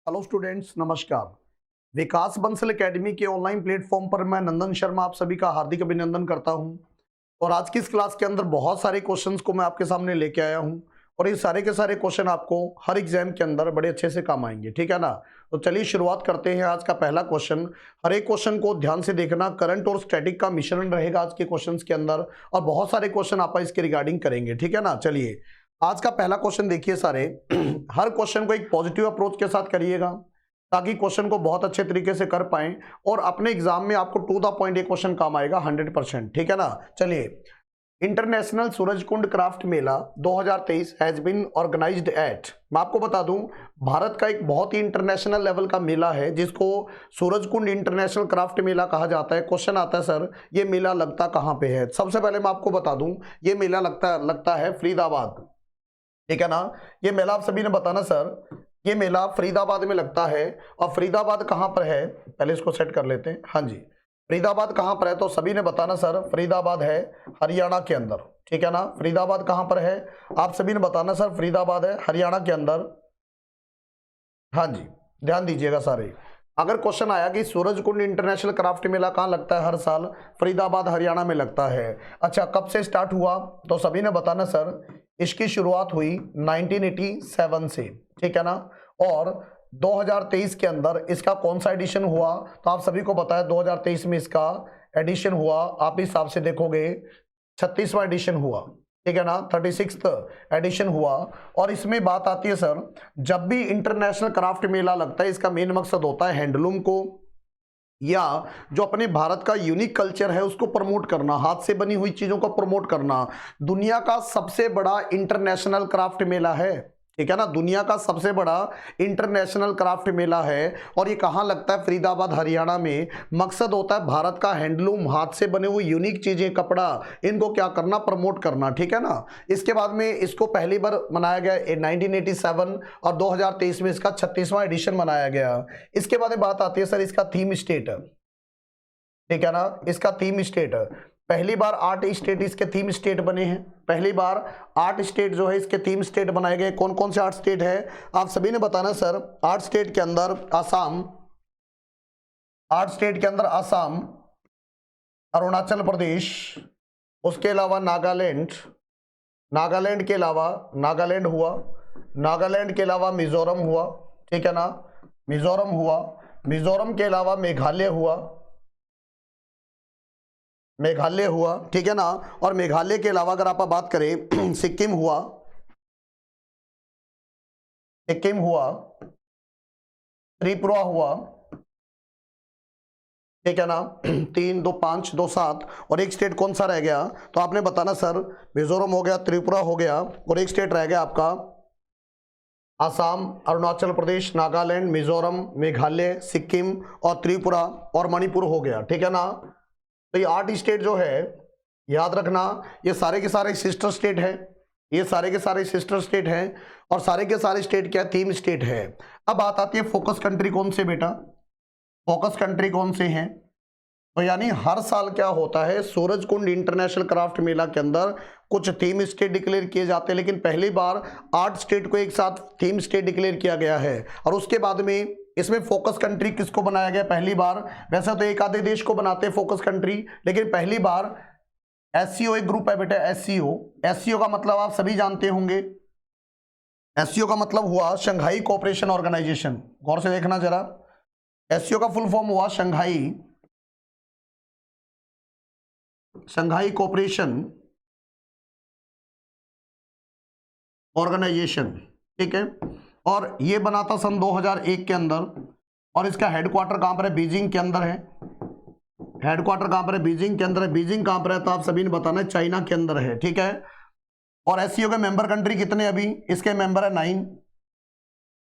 Hello students, नमस्कार। विकास Bansal academy के online platform पर मैं नंदन शर्मा आप सभी का हार्दिक अभिनंदन करता हूं। और आज की इस क्लास के अंदर बहुत सारे क्वेश्चंस को मैं आपके सामने लेके आया हूं और ये सारे के सारे क्वेश्चन आपको हर एग्जाम के अंदर बड़े अच्छे से काम आएंगे, ठीक है ना। तो चलिए शुरुआत करते हैं। आज का पहला क्वेश्चन, हर एक क्वेश्चन को ध्यान से देखना, करंट और स्टैटिक का मिश्रण रहेगा आज के क्वेश्चन के अंदर और बहुत सारे क्वेश्चन आप इसके रिगार्डिंग करेंगे, ठीक है ना। चलिए आज का पहला क्वेश्चन देखिए सारे। हर क्वेश्चन को एक पॉजिटिव अप्रोच के साथ करिएगा ताकि क्वेश्चन को बहुत अच्छे तरीके से कर पाएं और अपने एग्जाम में आपको टू द पॉइंट ये क्वेश्चन काम आएगा 100%, ठीक है ना। चलिए, international Surajkund craft mela 2023 has been organised at, मैं आपको बता दूं भारत का एक बहुत ही इंटरनेशनल लेवल का मेला है जिसको सूरजकुंड इंटरनेशनल क्राफ्ट मेला कहा जाता है। क्वेश्चन आता है सर ये मेला लगता कहाँ पे है। सबसे पहले मैं आपको बता दूं ये मेला लगता है फरीदाबाद, ठीक है ना। ये मेला आप सभी ने बताना सर, ये मेला फरीदाबाद में लगता है। और फरीदाबाद कहां पर है, पहले इसको सेट कर लेते हैं। हाँ जी, फरीदाबाद कहां पर है तो सभी ने बताना सर, फरीदाबाद है हरियाणा के अंदर, ठीक है ना। फरीदाबाद कहां पर है आप सभी ने बताना सर, फरीदाबाद है हरियाणा के अंदर। हाँ जी, ध्यान दीजिएगा सारे। अगर क्वेश्चन आया कि सूरजकुंड इंटरनेशनल क्राफ्ट मेला कहाँ लगता है हर साल, फरीदाबाद हरियाणा में लगता है। अच्छा, कब से स्टार्ट हुआ तो सभी ने बताना सर, इसकी शुरुआत हुई 1987 से, ठीक है ना। और 2023 के अंदर इसका कौन सा एडिशन हुआ तो आप सभी को बताया 2023 में इसका एडिशन हुआ। आप इस हिसाब से देखोगे 36वां एडिशन हुआ, ठीक है ना, 36th एडिशन हुआ। और इसमें बात आती है सर, जब भी इंटरनेशनल क्राफ्ट मेला लगता है इसका मेन मकसद होता है हैंडलूम को या जो अपने भारत का यूनिक कल्चर है उसको प्रमोट करना, हाथ से बनी हुई चीजों को प्रमोट करना। दुनिया का सबसे बड़ा इंटरनेशनल क्राफ्ट मेला है, ठीक है ना, दुनिया का सबसे बड़ा इंटरनेशनल क्राफ्ट मेला है। और ये कहाँ लगता है, फरीदाबाद हरियाणा में। मकसद होता है भारत का हैंडलूम, हाथ से बने हुए यूनिक चीजें, कपड़ा, इनको क्या करना, प्रमोट करना, ठीक है ना। इसके बाद में इसको पहली बार मनाया गया 1987 और 2023 में इसका 36वां एडिशन मनाया गया। इसके बाद में बात आती है सर इसका थीम स्टेट, ठीक है ना, इसका थीम स्टेट। पहली बार 8 स्टेट इसके थीम स्टेट बने हैं। पहली बार 8 स्टेट जो है इसके थीम स्टेट बनाए गए। कौन कौन से 8 स्टेट है आप सभी ने बताना सर। 8 स्टेट के अंदर आसाम, 8 स्टेट के अंदर आसाम, अरुणाचल प्रदेश, उसके अलावा नागालैंड, नागालैंड के अलावा नागालैंड हुआ, नागालैंड के अलावा मिजोरम हुआ, ठीक है ना, मिजोरम हुआ। मिजोरम के अलावा मेघालय हुआ, मेघालय हुआ, ठीक है ना। और मेघालय के अलावा अगर आप बात करें सिक्किम हुआ, सिक्किम हुआ, त्रिपुरा हुआ, ठीक है ना। 3 2 5 2 7 और एक स्टेट कौन सा रह गया तो आपने बताना सर, मिजोरम हो गया, त्रिपुरा हो गया और एक स्टेट रह गया आपका आसाम, अरुणाचल प्रदेश, नागालैंड, मिजोरम, मेघालय, सिक्किम और त्रिपुरा और मणिपुर हो गया, ठीक है ना। तो ये 8 स्टेट जो है याद रखना, ये सारे के सारे सिस्टर स्टेट है, ये सारे के सारे सिस्टर स्टेट हैं और सारे के सारे स्टेट क्या थीम स्टेट है। अब बात आती है फोकस कंट्री कौन से बेटा, फोकस कंट्री कौन से हैं। तो यानी हर साल क्या होता है, सूरजकुंड इंटरनेशनल क्राफ्ट मेला के अंदर कुछ थीम स्टेट डिक्लेयर किए जाते हैं, लेकिन पहली बार 8 स्टेट को एक साथ थीम स्टेट डिक्लेयर किया गया है। और उसके बाद में इसमें फोकस कंट्री किसको बनाया गया पहली बार, वैसे तो एक आधे देश को बनाते हैं फोकस कंट्री, लेकिन पहली बार एससीओ एक ग्रुप है बेटा, एससीओ। एससीओ का मतलब आप सभी जानते होंगे, एससीओ का मतलब हुआ शंघाई कोऑपरेशन ऑर्गेनाइजेशन। गौर से देखना जरा, एससीओ का फुल फॉर्म हुआ शंघाई कोऑपरेशन ऑर्गेनाइजेशन, ठीक है। और ये बना था सन 2001 के अंदर और इसका हेडक्वार्टर कहां पर है, बीजिंग के अंदर है। हेडक्वार्टर कहां पर है, बीजिंग के अंदर है। बीजिंग कहां पर है तो आप सभी ने बताना है, चाइना के अंदर है, ठीक है। और एससीओ के मेंबर कंट्री कितने, अभी इसके मेंबर है 9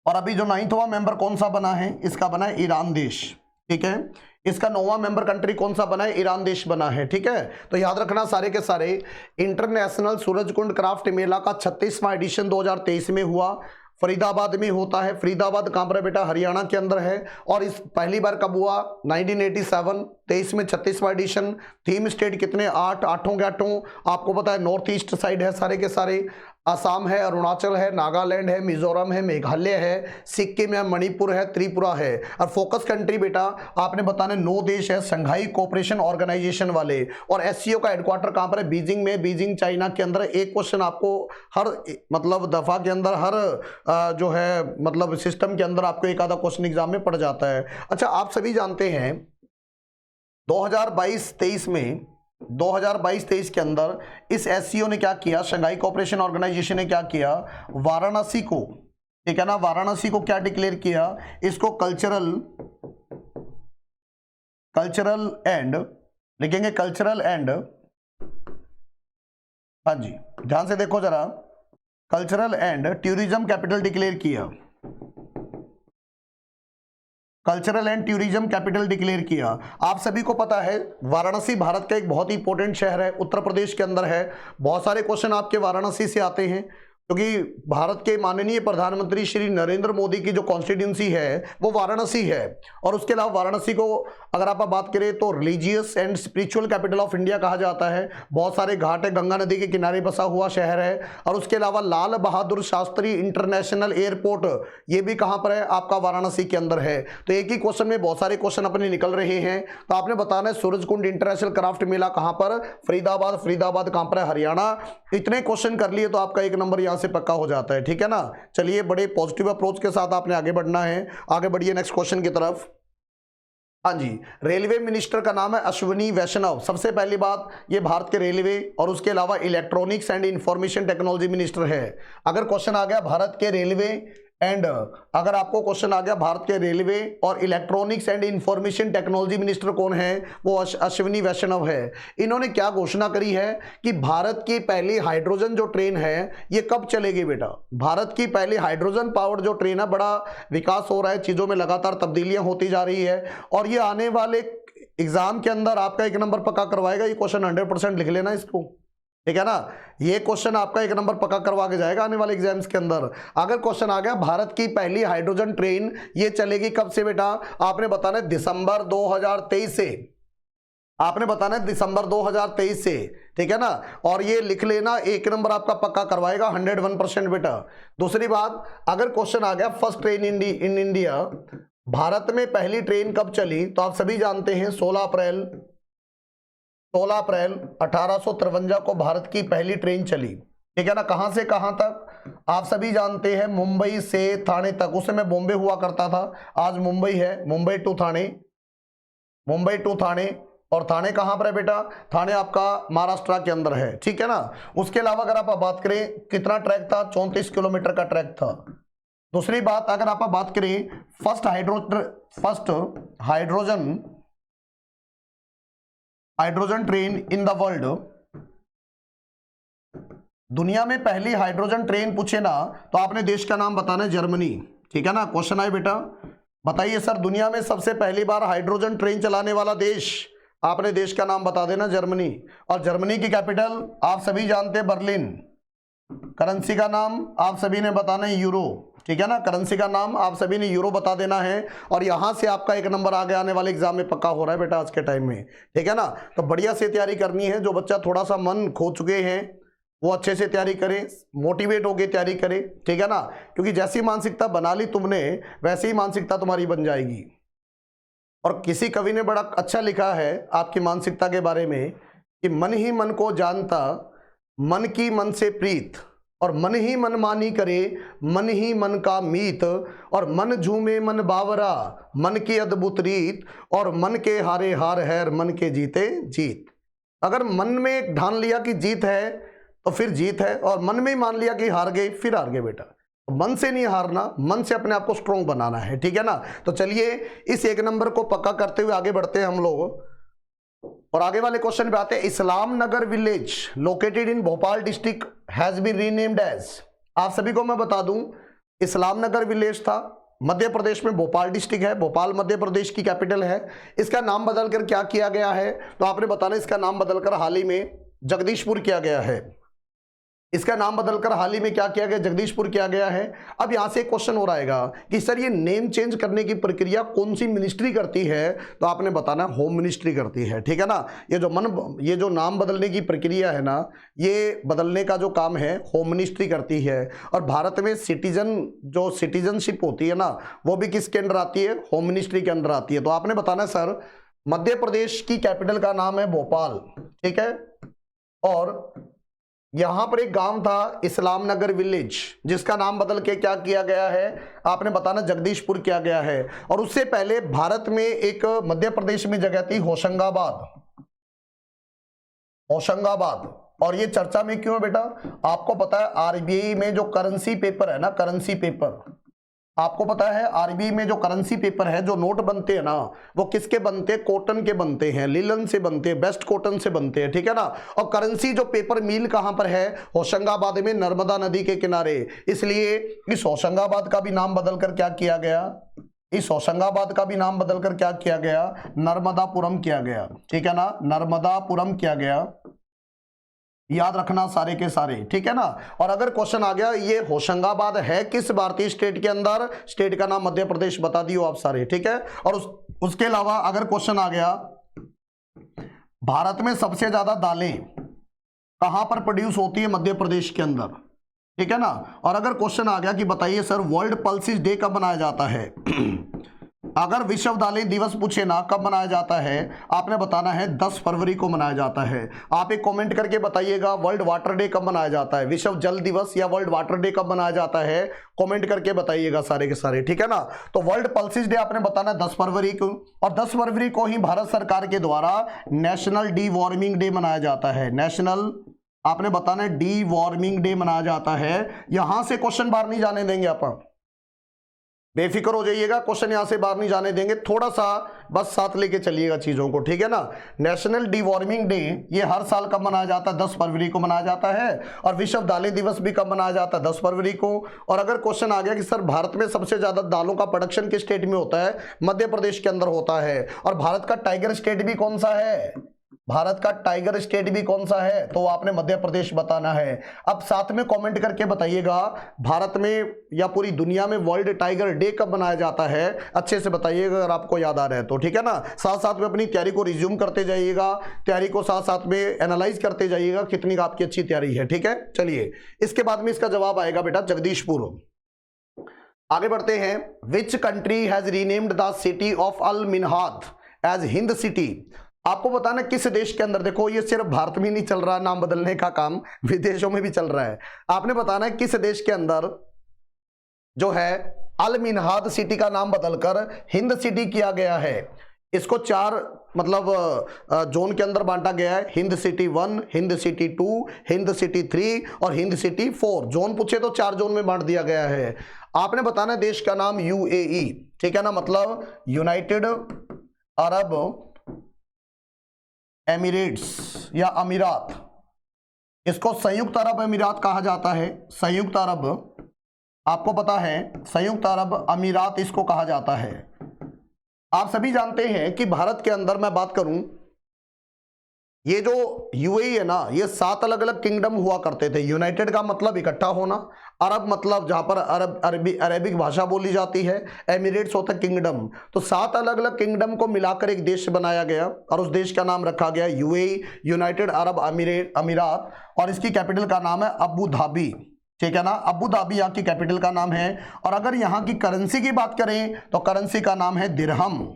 और अभी जो 9वां मेंबर कौन सा बना है, इसका बना है ईरान देश, ठीक है। इसका 9वां मेंबर कंट्री कौन सा बना है, ईरान देश बना है, ठीक है। तो याद रखना सारे के सारे इंटरनेशनल सूरजकुंड क्राफ्ट मेला का 36वां एडिशन 2023 में हुआ, फरीदाबाद में होता है। फरीदाबाद कहां पर है बेटा, हरियाणा के अंदर है। और इस पहली बार कब हुआ, 1987, 23 में 36वां एडिशन। थीम स्टेट कितने, 8, आठों के आठों आपको पता है नॉर्थ ईस्ट साइड है सारे के सारे। असम है, अरुणाचल है, नागालैंड है, मिजोरम है, मेघालय है, सिक्किम है, मणिपुर है, त्रिपुरा है। और फोकस कंट्री बेटा आपने बताने 9 देश है शंघाई कोऑपरेशन ऑर्गेनाइजेशन वाले। और एससीओ का हेडक्वार्टर कहां पर है? बीजिंग में, बीजिंग चाइना के अंदर। एक क्वेश्चन आपको हर मतलब दफा के अंदर, हर जो है मतलब सिस्टम के अंदर आपको एक आधा क्वेश्चन एग्जाम में पड़ जाता है। अच्छा, आप सभी जानते हैं 2022-23 में, 2022-23 के अंदर इस एससीओ ने क्या किया, शंघाई कोऑपरेशन ऑर्गेनाइजेशन ने क्या किया, वाराणसी को, ठीक है ना, वाराणसी को क्या डिक्लेयर किया, इसको कल्चरल एंड, लिखेंगे कल्चरल एंड, हाँ जी ध्यान से देखो जरा, cultural and tourism capital declare किया, cultural and tourism capital declare किया। आप सभी को पता है वाराणसी भारत का एक बहुत ही इंपॉर्टेंट शहर है, उत्तर प्रदेश के अंदर है। बहुत सारे क्वेश्चन आपके वाराणसी से आते हैं, क्योंकि भारत के माननीय प्रधानमंत्री श्री नरेंद्र मोदी की जो कॉन्स्टिट्यूंसी है वो वाराणसी है। और उसके अलावा वाराणसी को अगर आप बात करें तो religious and spiritual capital of India कहा जाता है। बहुत सारे घाट है, गंगा नदी के किनारे बसा हुआ शहर है। और उसके अलावा लाल बहादुर शास्त्री इंटरनेशनल एयरपोर्ट ये भी कहां पर है? आपका वाराणसी के अंदर है। तो एक ही क्वेश्चन में बहुत सारे क्वेश्चन अपने निकल रहे हैं। तो आपने बताना है सूरजकुंड इंटरनेशनल क्राफ्ट मेला कहां पर? फरीदाबाद। फरीदाबाद कहां पर है? हरियाणा। इतने क्वेश्चन कर लिए तो आपका एक नंबर यहां से पक्का हो जाता है, ठीक है ना। चलिए, बड़े पॉजिटिव अप्रोच के साथ आपने आगे बढ़ना है। आगे बढ़िए नेक्स्ट क्वेश्चन की तरफ। हाँ जी, रेलवे मिनिस्टर का नाम है अश्विनी वैष्णव। सबसे पहली बात, ये भारत के रेलवे और उसके अलावा electronics and information technology minister है। अगर क्वेश्चन आ गया भारत के रेलवे एंड, अगर आपको क्वेश्चन आ गया भारत के रेलवे और electronics and information technology minister कौन है? वो अश्विनी वैष्णव है। इन्होंने क्या घोषणा करी है कि भारत की पहली हाइड्रोजन जो ट्रेन है ये कब चलेगी बेटा? भारत की पहली हाइड्रोजन पावर्ड जो ट्रेन है, बड़ा विकास हो रहा है, चीजों में लगातार तब्दीलियां होती जा रही है और ये आने वाले एग्जाम के अंदर आपका एक नंबर पक्का करवाएगा। ये क्वेश्चन 100% लिख लेना इसको, ठीक है ना। ये क्वेश्चन आपका एक नंबर पक्का करवा के जाएगा आने वाले एग्जाम्स के अंदर। अगर क्वेश्चन आ गया भारत की पहली हाइड्रोजन ट्रेन ये चलेगी कब से बेटा? आपने बताना है दिसंबर 2023 से। आपने बताना है दिसंबर 2023 से, ठीक है ना। और ये लिख लेना, एक नंबर आपका पक्का करवाएगा 101% बेटा। दूसरी बात, अगर क्वेश्चन आ गया first train in India, Bharat में पहली ट्रेन कब चली? तो आप सभी जानते हैं 16 अप्रैल 1853 को भारत की पहली ट्रेन चली, ठीक है ना। कहां से कहां तक? आप सभी जानते हैं मुंबई से थाने तक। उस समय बॉम्बे हुआ करता था, आज मुंबई है। Mumbai to Thane, Mumbai to Thane. और थाने कहां पर है बेटा? थाने आपका महाराष्ट्र के अंदर है, ठीक है ना। उसके अलावा अगर आप बात करें कितना ट्रैक था? 34 किलोमीटर का ट्रैक था। दूसरी बात, अगर आप बात करें first hydrogen train in the world, दुनिया में पहली हाइड्रोजन ट्रेन पूछे ना तो आपने देश का नाम बताना है, जर्मनी, ठीक है ना। क्वेश्चन आए बेटा, बताइए सर दुनिया में सबसे पहली बार हाइड्रोजन ट्रेन चलाने वाला देश, आपने देश का नाम बता देना, जर्मनी। और जर्मनी की कैपिटल आप सभी जानते हैं बर्लिन। करेंसी का नाम आप सभी ने बताना है यूरो, ठीक है ना। करेंसी का नाम आप सभी ने यूरो बता देना है। और यहां से आपका एक नंबर आगे आने वाले एग्जाम में पक्का हो रहा है बेटा आज के टाइम में, ठीक है ना। तो बढ़िया से तैयारी करनी है। जो बच्चा थोड़ा सा मन खो चुके हैं वो अच्छे से तैयारी करें, मोटिवेट होकर तैयारी करें, ठीक है ना। क्योंकि जैसी मानसिकता बना ली तुमने वैसी ही मानसिकता तुम्हारी बन जाएगी। और किसी कवि ने बड़ा अच्छा लिखा है आपकी मानसिकता के बारे में कि मन ही मन को जानता, मन की मन से प्रीत, और मन ही मन मानी करे, मन ही मन का मीत, और मन झूमे मन बावरा, मन की अद्भुत रीत, और मन के हारे हार है, मन के जीते जीत। अगर मन में ठान लिया कि जीत है तो फिर जीत है, और मन में ही मान लिया कि हार गए फिर हार गए बेटा। मन से नहीं हारना, मन से अपने आप को स्ट्रॉन्ग बनाना है, ठीक है ना। तो चलिए इस एक नंबर को पक्का करते हुए आगे बढ़ते हैं हम लोग और आगे वाले क्वेश्चन पे आते हैं। Islam Nagar village located in Bhopal district has been renamed as, आप सभी को मैं बता दूं इस्लाम नगर विलेज था, मध्य प्रदेश में भोपाल डिस्ट्रिक्ट है, भोपाल मध्य प्रदेश की कैपिटल है। इसका नाम बदलकर क्या किया गया है? तो आपने बताना इसका नाम बदलकर हाल ही में जगदीशपुर किया गया है। इसका नाम बदलकर हाल ही में क्या किया गया, जगदीशपुर किया गया है। अब यहां से एक क्वेश्चन हो आएगा कि सर ये नेम चेंज करने की प्रक्रिया कौन सी मिनिस्ट्री करती है, तो आपने बताना होम मिनिस्ट्री करती है, ठीक है ना। ये जो नाम बदलने की प्रक्रिया है ना, ये बदलने का जो काम है होम मिनिस्ट्री करती है। और भारत में सिटीजनशिप होती है ना, वो भी किसके अंडर आती है, होम मिनिस्ट्री के अंदर आती है। तो आपने बताना सर मध्य प्रदेश की कैपिटल का नाम है भोपाल, ठीक है। और यहां पर एक गांव था इस्लाम नगर विलेज, जिसका नाम बदल के क्या किया गया है, आपने बताना जगदीशपुर किया गया है। और उससे पहले भारत में एक मध्य प्रदेश में जगह थी होशंगाबाद। और ये चर्चा में क्यों है बेटा, आपको पता है आरबीआई में जो करेंसी पेपर है ना, करेंसी पेपर, आपको पता है आरबीआई में जो करेंसी पेपर है, जो नोट बनते हैं ना, वो किसके बनते हैं, कॉटन के बनते हैं, लिलन से बनते हैं, बेस्ट कॉटन से बनते हैं, ठीक है ना। और करेंसी जो पेपर मिल कहां पर है, होशंगाबाद में, नर्मदा नदी के किनारे। इसलिए इस होशंगाबाद का भी नाम बदलकर क्या किया गया, इस होशंगाबाद का भी नाम बदलकर क्या किया गया, नर्मदापुरम किया गया, ठीक है ना, नर्मदापुरम किया गया। याद रखना सारे के सारे, ठीक है ना। और अगर क्वेश्चन आ गया ये होशंगाबाद है किस भारतीय स्टेट के अंदर, स्टेट का नाम मध्य प्रदेश बता दियो आप सारे, ठीक है। और उसके अलावा अगर क्वेश्चन आ गया भारत में सबसे ज्यादा दालें कहां पर प्रोड्यूस होती है, मध्य प्रदेश के अंदर, ठीक है ना। और अगर क्वेश्चन आ गया कि बताइए सर वर्ल्ड पल्सिस डे कब मनाया जाता है अगर विश्व दालें दिवस पूछे ना कब मनाया जाता है, आपने बताना है 10 फरवरी को मनाया जाता है। आप एक कमेंट करके बताइएगा वर्ल्ड वाटर डे कब मनाया जाता है, विश्व जल दिवस या वर्ल्ड वाटर डे कब मनाया जाता है, कमेंट करके बताइएगा सारे के सारे, ठीक है ना। तो वर्ल्ड पल्सिस डे आपने बताना 10 फरवरी को, और 10 फरवरी को ही भारत सरकार के द्वारा नेशनल डी वार्मिंग डे मनाया जाता है। नेशनल आपने बताना है डी वार्मिंग डे मनाया जाता है। यहां से क्वेश्चन बाहर नहीं जाने देंगे, आप बेफिक्र हो जाइएगा, क्वेश्चन यहां से बाहर नहीं जाने देंगे, थोड़ा सा बस साथ लेके चलिएगा चीजों को, ठीक है ना। नेशनल डी वार्मिंग डे ये हर साल कब मनाया जाता है, 10 फरवरी को मनाया जाता है। और विश्व दालें दिवस भी कब मनाया जाता है, 10 फरवरी को। और अगर क्वेश्चन आ गया कि सर भारत में सबसे ज्यादा दालों का प्रोडक्शन किस स्टेट में होता है, मध्य प्रदेश के अंदर होता है। और भारत का टाइगर स्टेट भी कौन सा है, भारत का टाइगर स्टेट भी कौन सा है, तो आपने मध्य प्रदेश बताना है। अब साथ में कमेंट करके बताइएगा भारत में या पूरी दुनिया में वर्ल्ड टाइगर डे कब मनाया जाता है, अच्छे से बताइएगा अगर आपको याद आ रहा है तो, ठीक है ना। साथ साथ में अपनी तैयारी को रिज्यूम करते जाइएगा, तैयारी को साथ साथ में एनालाइज करते जाइएगा कितनी आपकी अच्छी तैयारी है, ठीक है। चलिए इसके बाद में इसका जवाब आएगा बेटा जगदीशपुर। आगे बढ़ते हैं। Which country has renamed the city of Al Minhad as Hind city. आपको बताना किस देश के अंदर, देखो ये सिर्फ भारत में नहीं चल रहा नाम बदलने का काम, विदेशों में भी चल रहा है। आपने बताना है किस देश के अंदर जो है अल मिन्हाद सिटी का नाम बदलकर हिंद सिटी किया गया है। इसको 4 मतलब जोन के अंदर बांटा गया है, Hind city 1, Hind city 2, Hind city 3 और हिंद सिटी 4। जोन पूछे तो 4 जोन में बांट दिया गया है। आपने बताना है देश का नाम यूएई, ठीक है ना, मतलब यूनाइटेड अरब एमिरेट्स या अमीरात, इसको संयुक्त अरब अमीरात कहा जाता है। संयुक्त अरब, आपको पता है संयुक्त अरब अमीरात इसको कहा जाता है। आप सभी जानते हैं कि भारत के अंदर मैं बात करूं, ये जो यूएई है ना, ये 7 अलग अलग किंगडम हुआ करते थे। यूनाइटेड का मतलब इकट्ठा होना, अरब मतलब जहां पर अरेबिक भाषा बोली जाती है, एमिरेट्स होता है किंगडम। तो 7 अलग अलग किंगडम को मिलाकर एक देश बनाया गया और उस देश का नाम रखा गया यूएई, यूनाइटेड अरब अमीरात। और इसकी कैपिटल का नाम है अबू धाबी, ठीक है ना, अबू धाबी यहाँ की कैपिटल का नाम है। और अगर यहाँ की करेंसी की बात करें तो करेंसी का नाम है दिरहम,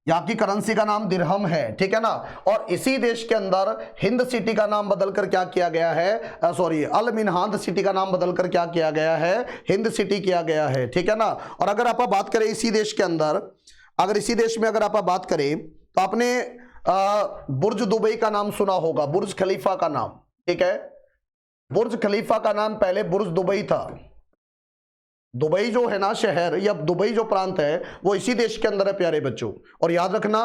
यहाँ की करेंसी का नाम दिरहम है, ठीक है ना। और इसी देश के अंदर हिंद सिटी का नाम बदलकर क्या किया गया है, सॉरी अल मिन्हाद सिटी का नाम बदलकर क्या किया गया है, हिंद सिटी किया गया है, ठीक है ना। और अगर आप बात करें इसी देश के अंदर, अगर इसी देश में अगर आप बात करें तो आपने बुर्ज दुबई का नाम सुना होगा, बुर्ज खलीफा का नाम, ठीक है। बुर्ज खलीफा का नाम पहले बुर्ज दुबई था। दुबई जो है ना शहर या दुबई जो प्रांत है वो इसी देश के अंदर है प्यारे बच्चों। और याद रखना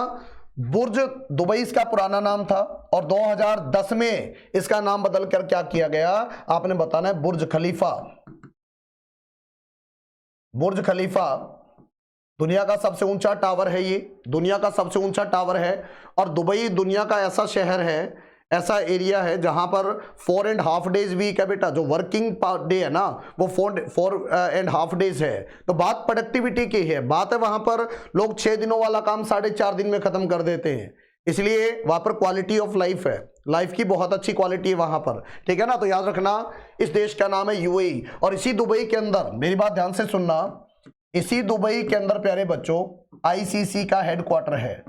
बुर्ज दुबई इसका पुराना नाम था और 2010 में इसका नाम बदलकर क्या किया गया, आपने बताना है बुर्ज खलीफा। बुर्ज खलीफा दुनिया का सबसे ऊंचा टावर है, ये दुनिया का सबसे ऊंचा टावर है। और दुबई दुनिया का ऐसा शहर है, ऐसा एरिया है जहां पर 4.5 डेज वीक है बेटा, जो वर्किंग डे है ना वो 4.5 डेज है। तो बात प्रोडक्टिविटी की है, बात है वहां पर लोग 6 दिनों वाला काम 4.5 दिन में खत्म कर देते हैं, इसलिए वहां पर क्वालिटी ऑफ लाइफ है, लाइफ की बहुत अच्छी क्वालिटी है वहां पर, ठीक है ना। तो याद रखना इस देश का नाम है यूएई, और इसी दुबई के अंदर, मेरी बात ध्यान से सुनना, इसी दुबई के अंदर प्यारे बच्चों आईसीसी का हेडक्वार्टर है।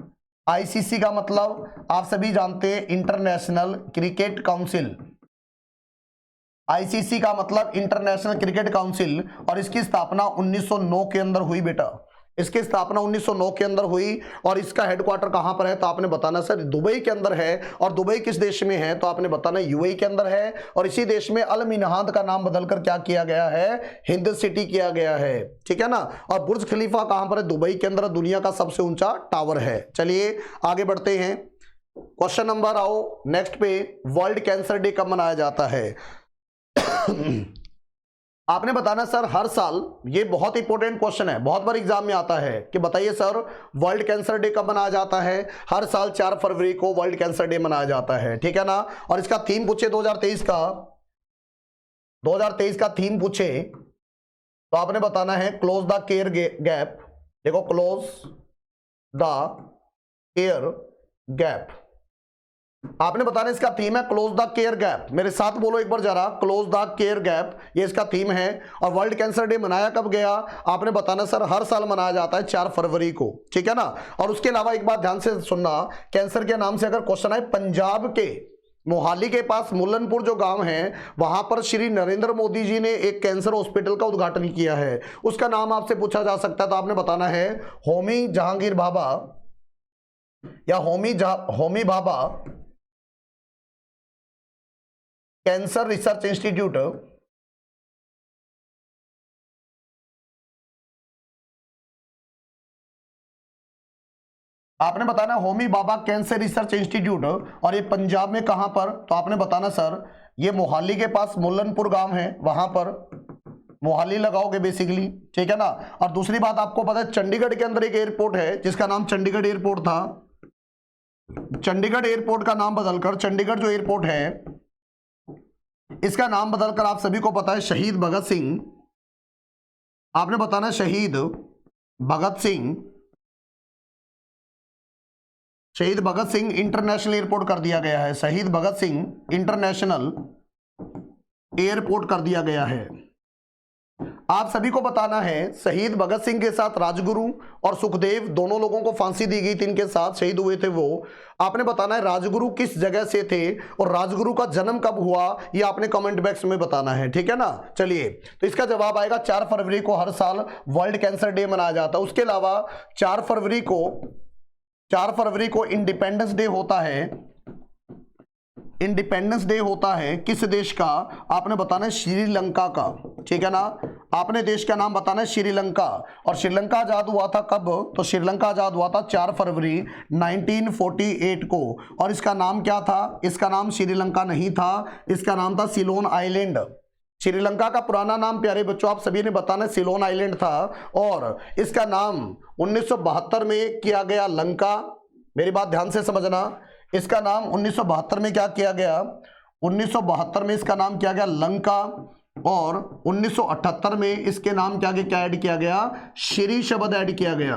आईसीसी का मतलब आप सभी जानते हैं इंटरनेशनल क्रिकेट काउंसिल, आईसीसी का मतलब इंटरनेशनल क्रिकेट काउंसिल, और इसकी स्थापना 1909 के अंदर हुई बेटा, इसकी स्थापना 1909 के अंदर हुई। और इसका हेडक्वार्टर कहां पर है, तो आपने बताना सर दुबई के अंदर है। और दुबई किस देश में है, तो आपने बताना यूएई के अंदर है। और इसी देश में अल मिनहाद का नाम बदलकर क्या किया गया है, हिंद सिटी किया गया है, ठीक है ना। और बुर्ज खलीफा कहां पर है, दुबई के अंदर, दुनिया का सबसे ऊंचा टावर है। चलिए आगे बढ़ते हैं, क्वेश्चन नंबर आओ नेक्स्ट पे, वर्ल्ड कैंसर डे कब मनाया जाता है। आपने बताना सर हर साल, ये बहुत इंपॉर्टेंट क्वेश्चन है, बहुत बार एग्जाम में आता है कि बताइए सर वर्ल्ड कैंसर डे कब मनाया जाता है। हर साल 4 फरवरी को वर्ल्ड कैंसर डे मनाया जाता है, ठीक है ना। और इसका थीम पूछे 2023 का थीम पूछे तो आपने बताना है क्लोज द केयर गैप। देखो क्लोज द केयर गैप, आपने बताना इसका थीम है क्लोज द केयर गैप। मेरे साथ बोलो एक बार जरा, क्लोज द केयर गैप, ये इसका थीम है। और वर्ल्ड कैंसर डे मनाया कब गया, आपने बताना सर हर साल मनाया जाता है 4 फरवरी को, ठीक है ना। और उसके अलावा एक बात ध्यान से सुनना, कैंसर के नाम से अगर क्वेश्चन आए, पंजाब के मोहाली के पास मुल्लनपुर जो गांव है, वहां पर श्री नरेंद्र मोदी जी ने एक कैंसर हॉस्पिटल का उद्घाटन किया है, उसका नाम आपसे पूछा जा सकता है। तो आपने बताना है होमी जहांगीर भाभा या Homi Bhabha cancer research institute. आपने बताना Homi Bhabha cancer research institute, और ये पंजाब में कहां पर, तो आपने बताना सर ये मोहाली के पास मुल्लनपुर गांव है, वहां पर मोहाली लगाओगे बेसिकली, ठीक है ना। और दूसरी बात आपको पता है चंडीगढ़ के अंदर एक एयरपोर्ट है जिसका नाम चंडीगढ़ एयरपोर्ट था। चंडीगढ़ एयरपोर्ट का नाम बदलकर, चंडीगढ़ जो एयरपोर्ट है इसका नाम बदलकर आप सभी को पता है शहीद भगत सिंह, आपने बताना शहीद भगत सिंह इंटरनेशनल एयरपोर्ट कर दिया गया है, शहीद भगत सिंह इंटरनेशनल एयरपोर्ट कर दिया गया है। आप सभी को बताना है शहीद भगत सिंह के साथ राजगुरु और सुखदेव दोनों लोगों को फांसी दी गई थी, इनके साथ शहीद हुए थे वो। आपने बताना है राजगुरु किस जगह से थे और राजगुरु का जन्म कब हुआ, ये आपने कमेंट बॉक्स में बताना है, ठीक है ना। चलिए तो इसका जवाब आएगा 4 फरवरी को हर साल वर्ल्ड कैंसर डे मनाया जाता है। उसके अलावा 4 फरवरी को इंडिपेंडेंस डे होता है। इंडिपेंडेंस डे होता है किस देश का, आपने बताना है श्रीलंका का, ठीक है ना। आपने देश का नाम बताना है श्रीलंका। और श्रीलंका आजाद हुआ था कब, तो श्रीलंका आजाद हुआ था 4 फरवरी 1948 को। और इसका नाम क्या था, इसका नाम श्रीलंका नहीं था, इसका नाम था सिलोन आइलैंड। श्रीलंका का पुराना नाम प्यारे बच्चों आप सभी ने बताना सिलोन आइलैंड था। और इसका नाम 1972 में किया गया लंका। मेरी बात ध्यान से समझना, इसका नाम 1972 में क्या किया गया, 1972 में इसका नाम किया गया लंका। और 1978 में इसके नाम के आगे क्या ऐड किया गया, श्री शब्द ऐड किया गया,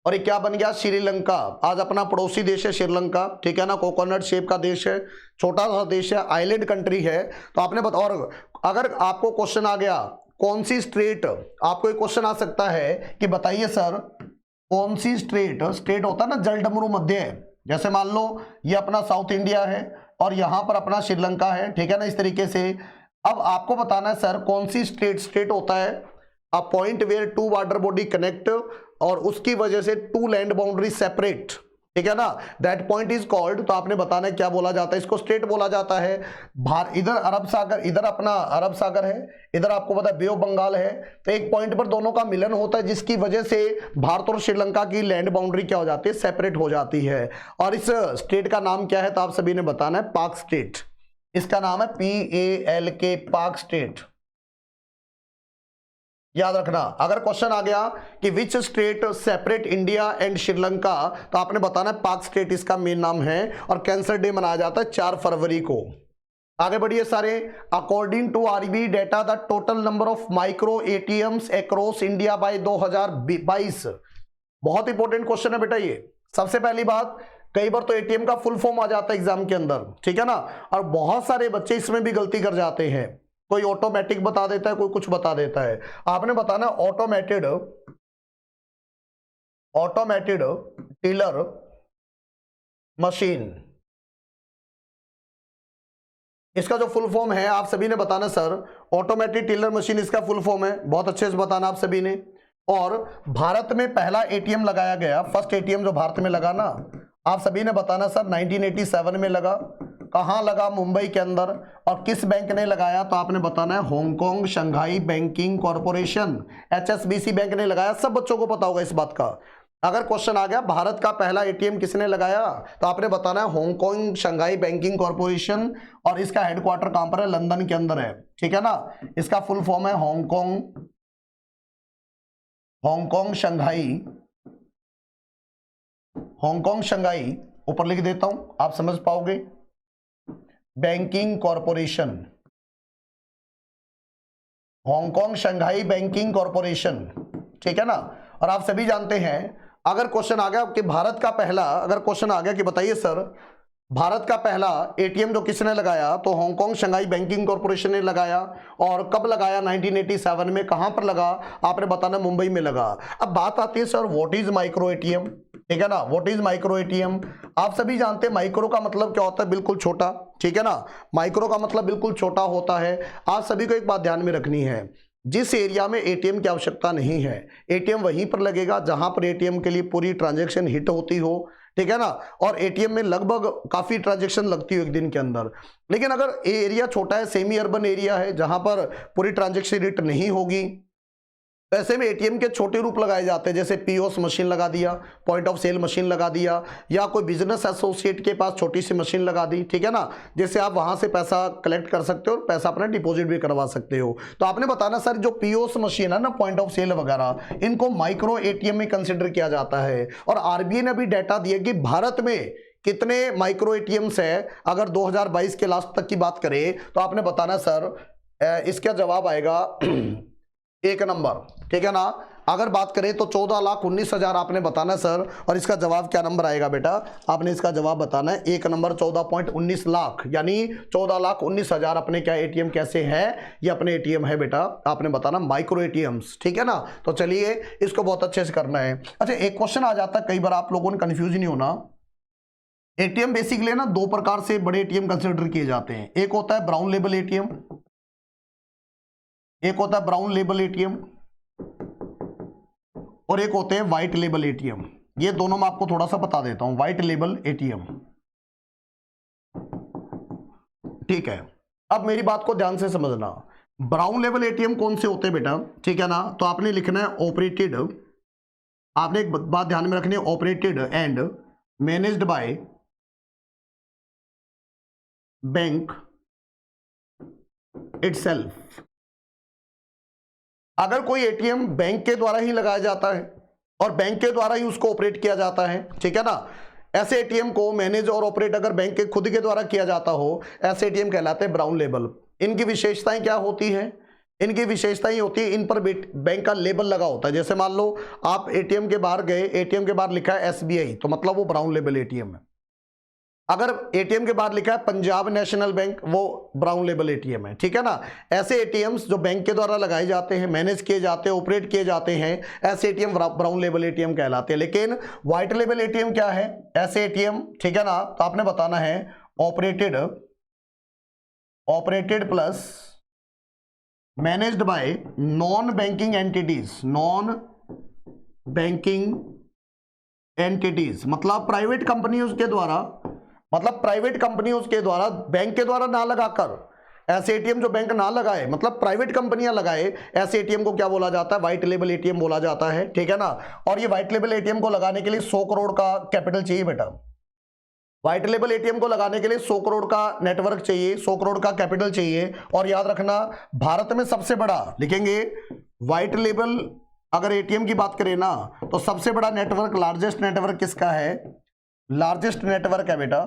और ये क्या बन गया श्रीलंका। आज अपना पड़ोसी देश है श्रीलंका, ठीक है ना, कोकोनट शेप का देश है, छोटा सा देश है, आइलैंड कंट्री है। तो आपने बता, और अगर आपको क्वेश्चन आ गया कौन सी स्टेट, आपको एक क्वेश्चन आ सकता है कि बताइए सर कौन सी स्टेट होता है ना जलडमरू मध्य है, जैसे मान लो ये अपना साउथ इंडिया है और यहां पर अपना श्रीलंका है, ठीक है ना, इस तरीके से। अब आपको बताना है सर कौन सी स्टेट होता है a point where 2 water body connect, और उसकी वजह से 2 लैंड बाउंड्री सेपरेट, ठीक है ना, दैट पॉइंट इज कॉल्ड। तो आपने बताना है क्या बोला जाता है, इसको स्टेट बोला जाता है। इधर अरब सागर, इधर अपना अरब सागर है, इधर आपको पता है बे ऑफ बंगाल है। तो एक पॉइंट पर दोनों का मिलन होता है जिसकी वजह से भारत और श्रीलंका की लैंड बाउंड्री क्या हो जाती है, सेपरेट हो जाती है। और इस स्टेट का नाम क्या है, तो आप सभी ने बताना है पाक स्टेट। इसका नाम है PALK, पाक स्टेट। याद रखना, अगर क्वेश्चन आ गया कि which state separate India and Sri Lanka, तो आपने बताना है पाक स्टेट इसका मेन नाम है, और कैंसर डे मनाया जाता है 4 फरवरी को। आगे बढ़िए सारे। According to RBI data the total number of micro ATMs across India by 2022। बहुत इंपॉर्टेंट क्वेश्चन है बेटा ये। सबसे पहली बात, कई बार तो एटीएम का फुल फॉर्म आ जाता है एग्जाम के अंदर, ठीक है ना, और बहुत सारे बच्चे इसमें भी गलती कर जाते हैं। कोई ऑटोमेटिक बता देता है, कोई कुछ बता देता है। आपने बताना ऑटोमेटेड टेलर मशीन, इसका जो फुल फॉर्म है आप सभी ने बताना सर। ऑटोमेटिक टेलर मशीन इसका फुल फॉर्म है, बहुत अच्छे से बताना आप सभी ने। और भारत में पहला एटीएम लगाया गया, फर्स्ट एटीएम जो भारत में लगा ना, आप सभी ने बताना सर 1987 में लगा। कहां लगा? मुंबई के अंदर। और किस बैंक ने लगाया? तो आपने बताना है Hong Kong Shanghai banking corporation, HSBC bank ने लगाया। सब बच्चों को पता होगा इस बात का। अगर क्वेश्चन आ गया भारत का पहला एटीएम किसने लगाया, तो आपने बताना है हांगकांग शंघाई बैंकिंग कॉरपोरेशन, और इसका हेडक्वार्टर कहां पर है? लंदन के अंदर है, ठीक है ना। इसका फुल फॉर्म है हांगकांग शंघाई, ऊपर लिख देता हूं आप समझ पाओगे, banking corporation, Hong Kong Shanghai banking corporation, ठीक है ना। और आप सभी जानते हैं, अगर क्वेश्चन आ गया कि भारत का पहला, अगर क्वेश्चन आ गया कि बताइए सर भारत का पहला एटीएम जो किसने लगाया, तो हांगकांग शंघाई बैंकिंग कॉरपोरेशन ने लगाया। और कब लगाया? 1987 में। कहां पर लगा? आपने बताना मुंबई में लगा। अब बात आती है sir what is micro ATM, ठीक है ना। What is micro ATM? आप सभी जानते हैं माइक्रो का मतलब क्या होता है? बिल्कुल छोटा, ठीक है ना। माइक्रो का मतलब बिल्कुल छोटा होता है। आप सभी को एक बात ध्यान में रखनी है, जिस एरिया में एटीएम की आवश्यकता नहीं है, एटीएम वहीं पर लगेगा जहां पर एटीएम के लिए पूरी ट्रांजैक्शन हिट होती हो, ठीक है ना। और एटीएम में लगभग काफी ट्रांजैक्शन लगती हो एक दिन के अंदर। लेकिन अगर एरिया छोटा है, सेमी अर्बन एरिया है जहां पर पूरी ट्रांजैक्शन हिट नहीं होगी, तो ऐसे में एटीएम के छोटे रूप लगाए जाते हैं, जैसे पीओएस मशीन लगा दिया, पॉइंट ऑफ सेल मशीन लगा दिया, या कोई बिजनेस एसोसिएट के पास छोटी सी मशीन लगा दी, ठीक है ना, जिससे आप वहां से पैसा कलेक्ट कर सकते हो और पैसा अपना डिपॉजिट भी करवा सकते हो। तो आपने बताना सर जो पीओएस मशीन है ना, पॉइंट ऑफ सेल वगैरह, इनको माइक्रो एटीएम में कंसिडर किया जाता है। और आरबीआई ने भी डाटा दिया कि भारत में कितने माइक्रो एटीएम्स है। अगर 2022 के लास्ट तक की बात करें तो आपने बताना सर, इसका जवाब आएगा 1 नंबर, ठीक है ना। अगर बात करें तो 14,19,000 आपने बताना सर, और इसका जवाब क्या नंबर आएगा बेटा? आपने इसका जवाब बताना है 1 नंबर 14.19 लाख, यानी 14,19,000 अपने क्या एटीएम कैसे है? ये अपने एटीएम है बेटा, आपने बताना माइक्रो एटीएम्स, ठीक है ना। तो चलिए इसको बहुत अच्छे से करना है। अच्छा, एक क्वेश्चन आ जाता है, कई बार आप लोगों ने कंफ्यूज नहीं होना। एटीएम बेसिकली ना 2 प्रकार से बड़े एटीएम कंसिडर किए जाते हैं। एक होता है ब्राउन लेबल एटीएम, एक होता है ब्राउन लेबल एटीएम, और एक होते हैं व्हाइट लेबल एटीएम। ये दोनों मैं आपको थोड़ा सा बता देता हूं। व्हाइट लेबल एटीएम, ठीक है। अब मेरी बात को ध्यान से समझना। ब्राउन लेबल एटीएम कौन से होते हैं बेटा, ठीक है ना। तो आपने लिखना है ऑपरेटेड, आपने एक बात ध्यान में रखनी है, operated and managed by bank itself. अगर कोई एटीएम बैंक के द्वारा ही लगाया जाता है और बैंक के द्वारा ही उसको ऑपरेट किया जाता है, ठीक है ना, ऐसे एटीएम को मैनेज और ऑपरेट अगर बैंक के खुद के द्वारा किया जाता हो, ऐसे एटीएम कहलाते हैं ब्राउन लेबल। इनकी विशेषताएं क्या होती है? इनकी विशेषता ये होती है, इन पर बैंक का लेबल लगा होता है। जैसे मान लो आप एटीएम के बाहर गए, एटीएम के बाहर लिखा है SBI, तो मतलब वो ब्राउन लेबल एटीएम है। अगर एटीएम के बाद लिखा है पंजाब नेशनल बैंक, वो ब्राउन लेबल एटीएम है, ठीक है ना। ऐसे एटीएम्स जो बैंक के द्वारा लगाए जाते हैं, मैनेज किए जाते हैं, ऑपरेट किए जाते हैं, ऐसे एटीएम ब्राउन लेबल एटीएम कहलाते हैं। लेकिन व्हाइट लेबल एटीएम क्या है? ऐसे एटीएम, ठीक है ना, तो आपने बताना है operated plus managed by non banking entities, non banking entities मतलब प्राइवेट कंपनियों के द्वारा, बैंक के द्वारा ना लगाकर, ऐसे एटीएम जो बैंक ना लगाए, मतलब प्राइवेट कंपनियां लगाए, ऐसे एटीएम को क्या बोला जाता है? व्हाइट लेबल एटीएम बोला जाता है, ठीक है ना। और ये व्हाइट लेबल एटीएम को लगाने के लिए 100 करोड़ का कैपिटल चाहिए बेटा। व्हाइट लेबल एटीएम को लगाने के लिए 100 करोड़ का नेटवर्क चाहिए, 100 करोड़ का कैपिटल चाहिए। और याद रखना, भारत में सबसे बड़ा, लिखेंगे व्हाइट लेबल अगर एटीएम की बात करें ना, तो सबसे बड़ा नेटवर्क, लार्जेस्ट नेटवर्क किसका है? लार्जेस्ट नेटवर्क है बेटा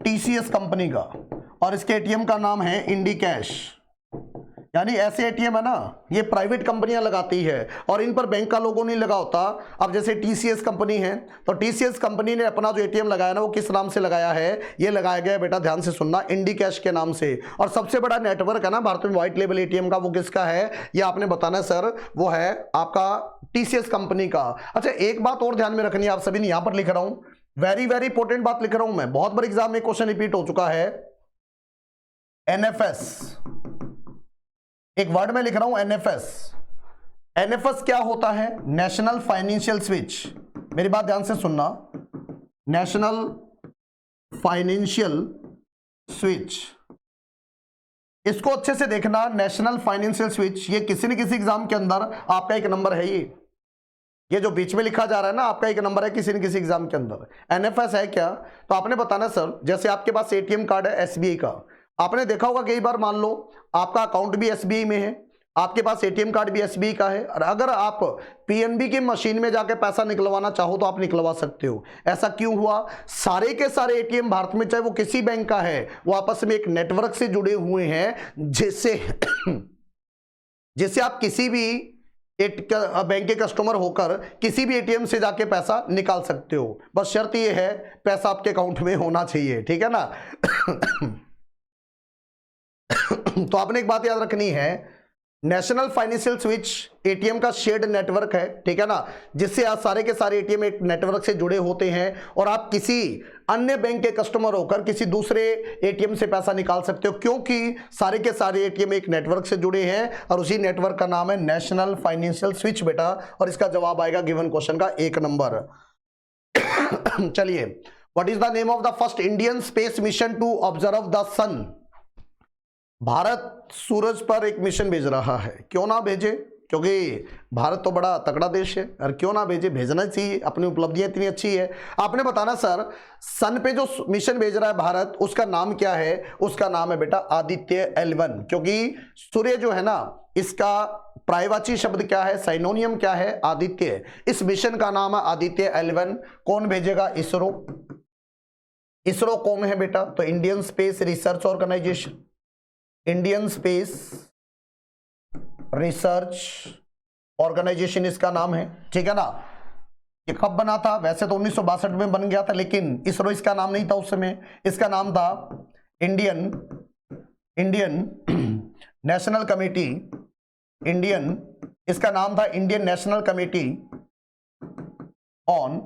टीसीएस कंपनी का, और इसके एटीएम का नाम है इंडी कैश। यानी ऐसे एटीएम है ना, ये प्राइवेट कंपनियां लगाती है और इन पर बैंक का लोगो नहीं लगा होता। अब जैसे टीसीएस कंपनी है, तो टीसीएस कंपनी ने अपना जो एटीएम लगाया ना, वो किस नाम से लगाया है? ये लगाया गया बेटा, ध्यान से सुनना, इंडी कैश के नाम से। और सबसे बड़ा नेटवर्क है ना भारत में व्हाइट लेबल एटीएम का, वो किसका है? ये आपने बताना सर, वो है आपका टीसीएस कंपनी का। अच्छा, एक बात और ध्यान में रखनी है आप सभी ने, यहां पर लिख रहा हूं, वेरी वेरी इंपॉर्टेंट बात लिख रहा हूं मैं, बहुत बार एग्जाम में क्वेश्चन रिपीट हो चुका है। एनएफएस, एक वर्ड में लिख रहा हूं एनएफएस। एनएफएस क्या होता है? National financial switch. मेरी बात ध्यान से सुनना, नेशनल फाइनेंशियल स्विच, इसको अच्छे से देखना। नेशनल फाइनेंशियल स्विच, ये किसी न किसी एग्जाम के अंदर आपका एक नंबर है। ये जो बीच में लिखा जा रहा है ना, आपका एक नंबर है किसी न किसी एग्जाम के अंदर। एनएफएस है क्या? तो आपने बताना सर, जैसे आपके पास एटीएम कार्ड है एसबीआई का, आपने देखा होगा कई बार, मान लो आपका अकाउंट भी एसबीआई में है, आपके पास एटीएम कार्ड भी एसबीआई का है, और अगर आप पीएनबी की मशीन में जाके पैसा निकलवाना चाहो तो आप निकलवा सकते हो। ऐसा क्यों हुआ? सारे के सारे एटीएम भारत में, चाहे वो किसी बैंक का है, वो आपस में एक नेटवर्क से जुड़े हुए हैं, जिससे आप किसी भी एक बैंक के कस्टमर होकर किसी भी एटीएम से जाके पैसा निकाल सकते हो। बस शर्त ये है, पैसा आपके अकाउंट में होना चाहिए, ठीक है ना? तो आपने एक बात याद रखनी है, नेशनल फाइनेंशियल स्विच एटीएम का शेयर्ड नेटवर्क है, ठीक है ना, जिससे आज सारे के सारे एटीएम एक नेटवर्क से जुड़े होते हैं और आप किसी अन्य बैंक के कस्टमर होकर किसी दूसरे एटीएम से पैसा निकाल सकते हो, क्योंकि सारे के सारे एटीएम एक नेटवर्क से जुड़े हैं और उसी नेटवर्क का नाम है नेशनल फाइनेंशियल स्विच बेटा। और इसका जवाब आएगा गिवन क्वेश्चन का 1 नंबर। चलिए, what is the name of the first Indian space mission to observe the sun? Bharat सूरज पर एक मिशन भेज रहा है, क्यों ना भेजे? क्योंकि भारत तो बड़ा तगड़ा देश है, और क्यों ना भेजे, भेजना चाहिए, अपनी उपलब्धियां इतनी अच्छी है। आपने बताना सर, सन पे जो मिशन भेज रहा है भारत, उसका नाम क्या है? उसका नाम है बेटा आदित्य L1, क्योंकि सूर्य जो है ना, इसका पर्यायवाची शब्द क्या है, साइनोनियम क्या है? आदित्य। इस मिशन का नाम है आदित्य L1। कौन भेजेगा? इसरो। इसरो कौन है बेटा? तो Indian Space Research Organisation, Indian Space Research Organisation इसका नाम है, ठीक है ना। ये कब बना था? वैसे तो 1962 में बन गया था, लेकिन इसरो इसका नाम नहीं था उस समय, इसका नाम था इंडियन नेशनल कमेटी, इसका नाम था Indian National Committee on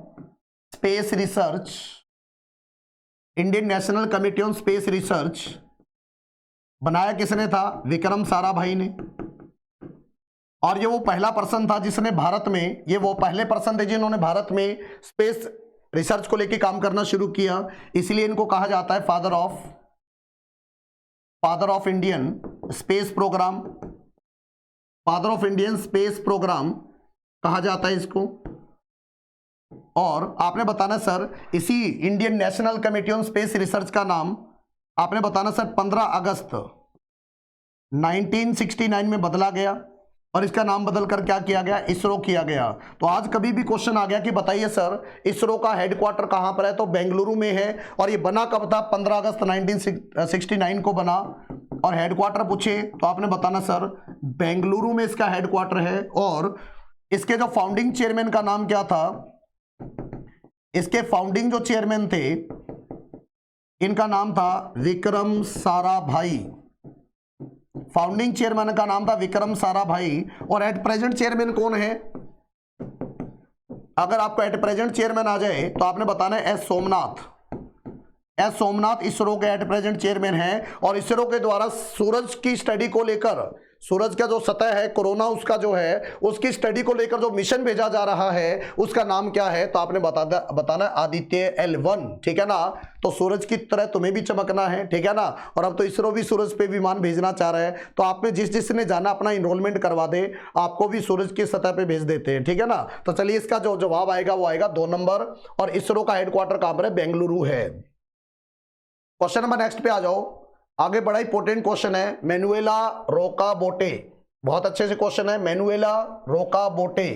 Space research, Indian National Committee on Space research. बनाया किसने था? विक्रम साराभाई ने। और ये वो पहला पर्सन था जिसने भारत में, ये वो पहले पर्सन थे जिन्होंने भारत में स्पेस रिसर्च को लेकर काम करना शुरू किया, इसलिए इनको कहा जाता है father of Indian space programme, father of Indian space programme कहा जाता है इसको। और आपने बताना सर, इसी Indian National Committee on Space Research का नाम आपने बताना सर 15 अगस्त 1969 में बदला गया, और इसका नाम बदल कर क्या किया गया? इसरो किया गया। तो आज कभी भी क्वेश्चन आ गया कि बताइए सर, इसरो का हेडक्वार्टर कहां पर है? तो बेंगलुरु में है। और ये बना कब था? 15 अगस्त 1969 को बना। और हेडक्वार्टर पूछे तो आपने बताना सर, बेंगलुरु में इसका हेडक्वार्टर है। और इसके जो फाउंडिंग चेयरमैन का नाम क्या था? इसके फाउंडिंग जो चेयरमैन थे, इनका नाम था विक्रम साराभाई। फाउंडिंग चेयरमैन का नाम था विक्रम साराभाई। और एट प्रेजेंट चेयरमैन कौन है? अगर आपको एट प्रेजेंट चेयरमैन आ जाए तो आपने बताना है एस सोमनाथ इसरो के एट प्रेजेंट चेयरमैन है। और इसरो के द्वारा सूरज की स्टडी को लेकर, सूरज का जो सतह है, कोरोना उसका जो है, उसकी स्टडी को लेकर जो मिशन भेजा जा रहा है, उसका नाम क्या है? तो आपने बताना आदित्य L1, ठीक है ना। तो सूरज की तरह तुम्हें भी चमकना है, ठीक है ना। और अब तो इसरो भी सूरज पे विमान भेजना चाह रहा है, तो आप में जिसने जाना अपना इनरोलमेंट करवा दे, आपको भी सूरज की सतह पे भेज देते हैं, ठीक है ना। तो चलिए, इसका जो जवाब आएगा वो आएगा 2 नंबर। और इसरो का हेडक्वार्टर कहां पर है? बेंगलुरु है। क्वेश्चन नंबर नेक्स्ट पे आ जाओ। आगे बड़ा इंपॉर्टेंट क्वेश्चन है, मैनुएला रोका बोटे बहुत अच्छे से क्वेश्चन है। मैनुएला रोका बोटे,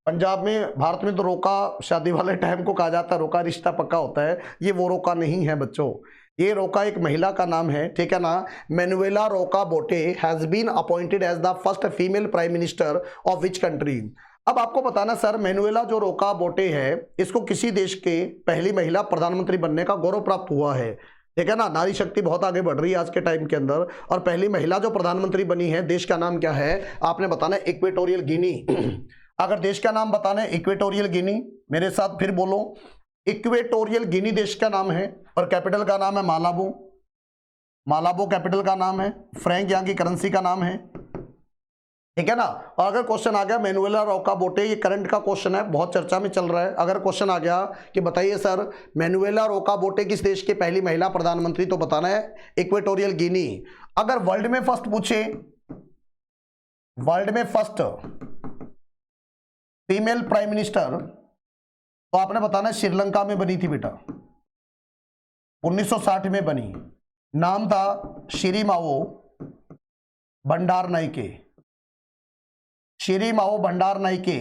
पंजाब में, भारत में तो रोका शादी वाले टाइम को कहा जाता है, रोका रिश्ता पक्का होता है, ये वो रोका नहीं है बच्चों, ये रोका एक महिला का नाम है, ठीक है ना। Manuela Roque Botey has been appointed as the first female prime minister of which country. अब आपको बताना सर, मैनुएला जो रोका बोटे है, इसको किसी देश के पहली महिला प्रधानमंत्री बनने का गौरव प्राप्त हुआ है, ठीक है ना। नारी शक्ति बहुत आगे बढ़ रही है आज के टाइम के अंदर, और पहली महिला जो प्रधानमंत्री बनी है, देश का नाम क्या है आपने बताना है, इक्वेटोरियल गिनी। अगर देश का नाम बताना है इक्वेटोरियल गिनी, मेरे साथ फिर बोलो, इक्वेटोरियल गिनी देश का नाम है, और कैपिटल का नाम है मालाबो। मालाबो कैपिटल का नाम है, फ्रैंक यहाँ की करेंसी का नाम है, ठीक है ना। और अगर क्वेश्चन आ गया मैनुएला रोका बोटे, ये करंट का क्वेश्चन है, बहुत चर्चा में चल रहा है। अगर क्वेश्चन आ गया कि बताइए सर मैनुएला रोका बोटे किस देश की पहली महिला प्रधानमंत्री, तो बताना है इक्वेटोरियल गिनी। अगर वर्ल्ड में फर्स्ट पूछे, वर्ल्ड में फर्स्ट फीमेल प्राइम मिनिस्टर, तो आपने बताना है श्रीलंका में बनी थी बेटा, 1960 में बनी, नाम था शिरीमाओ भंडारनाइके, शिरीमाओ भंडारनाइके,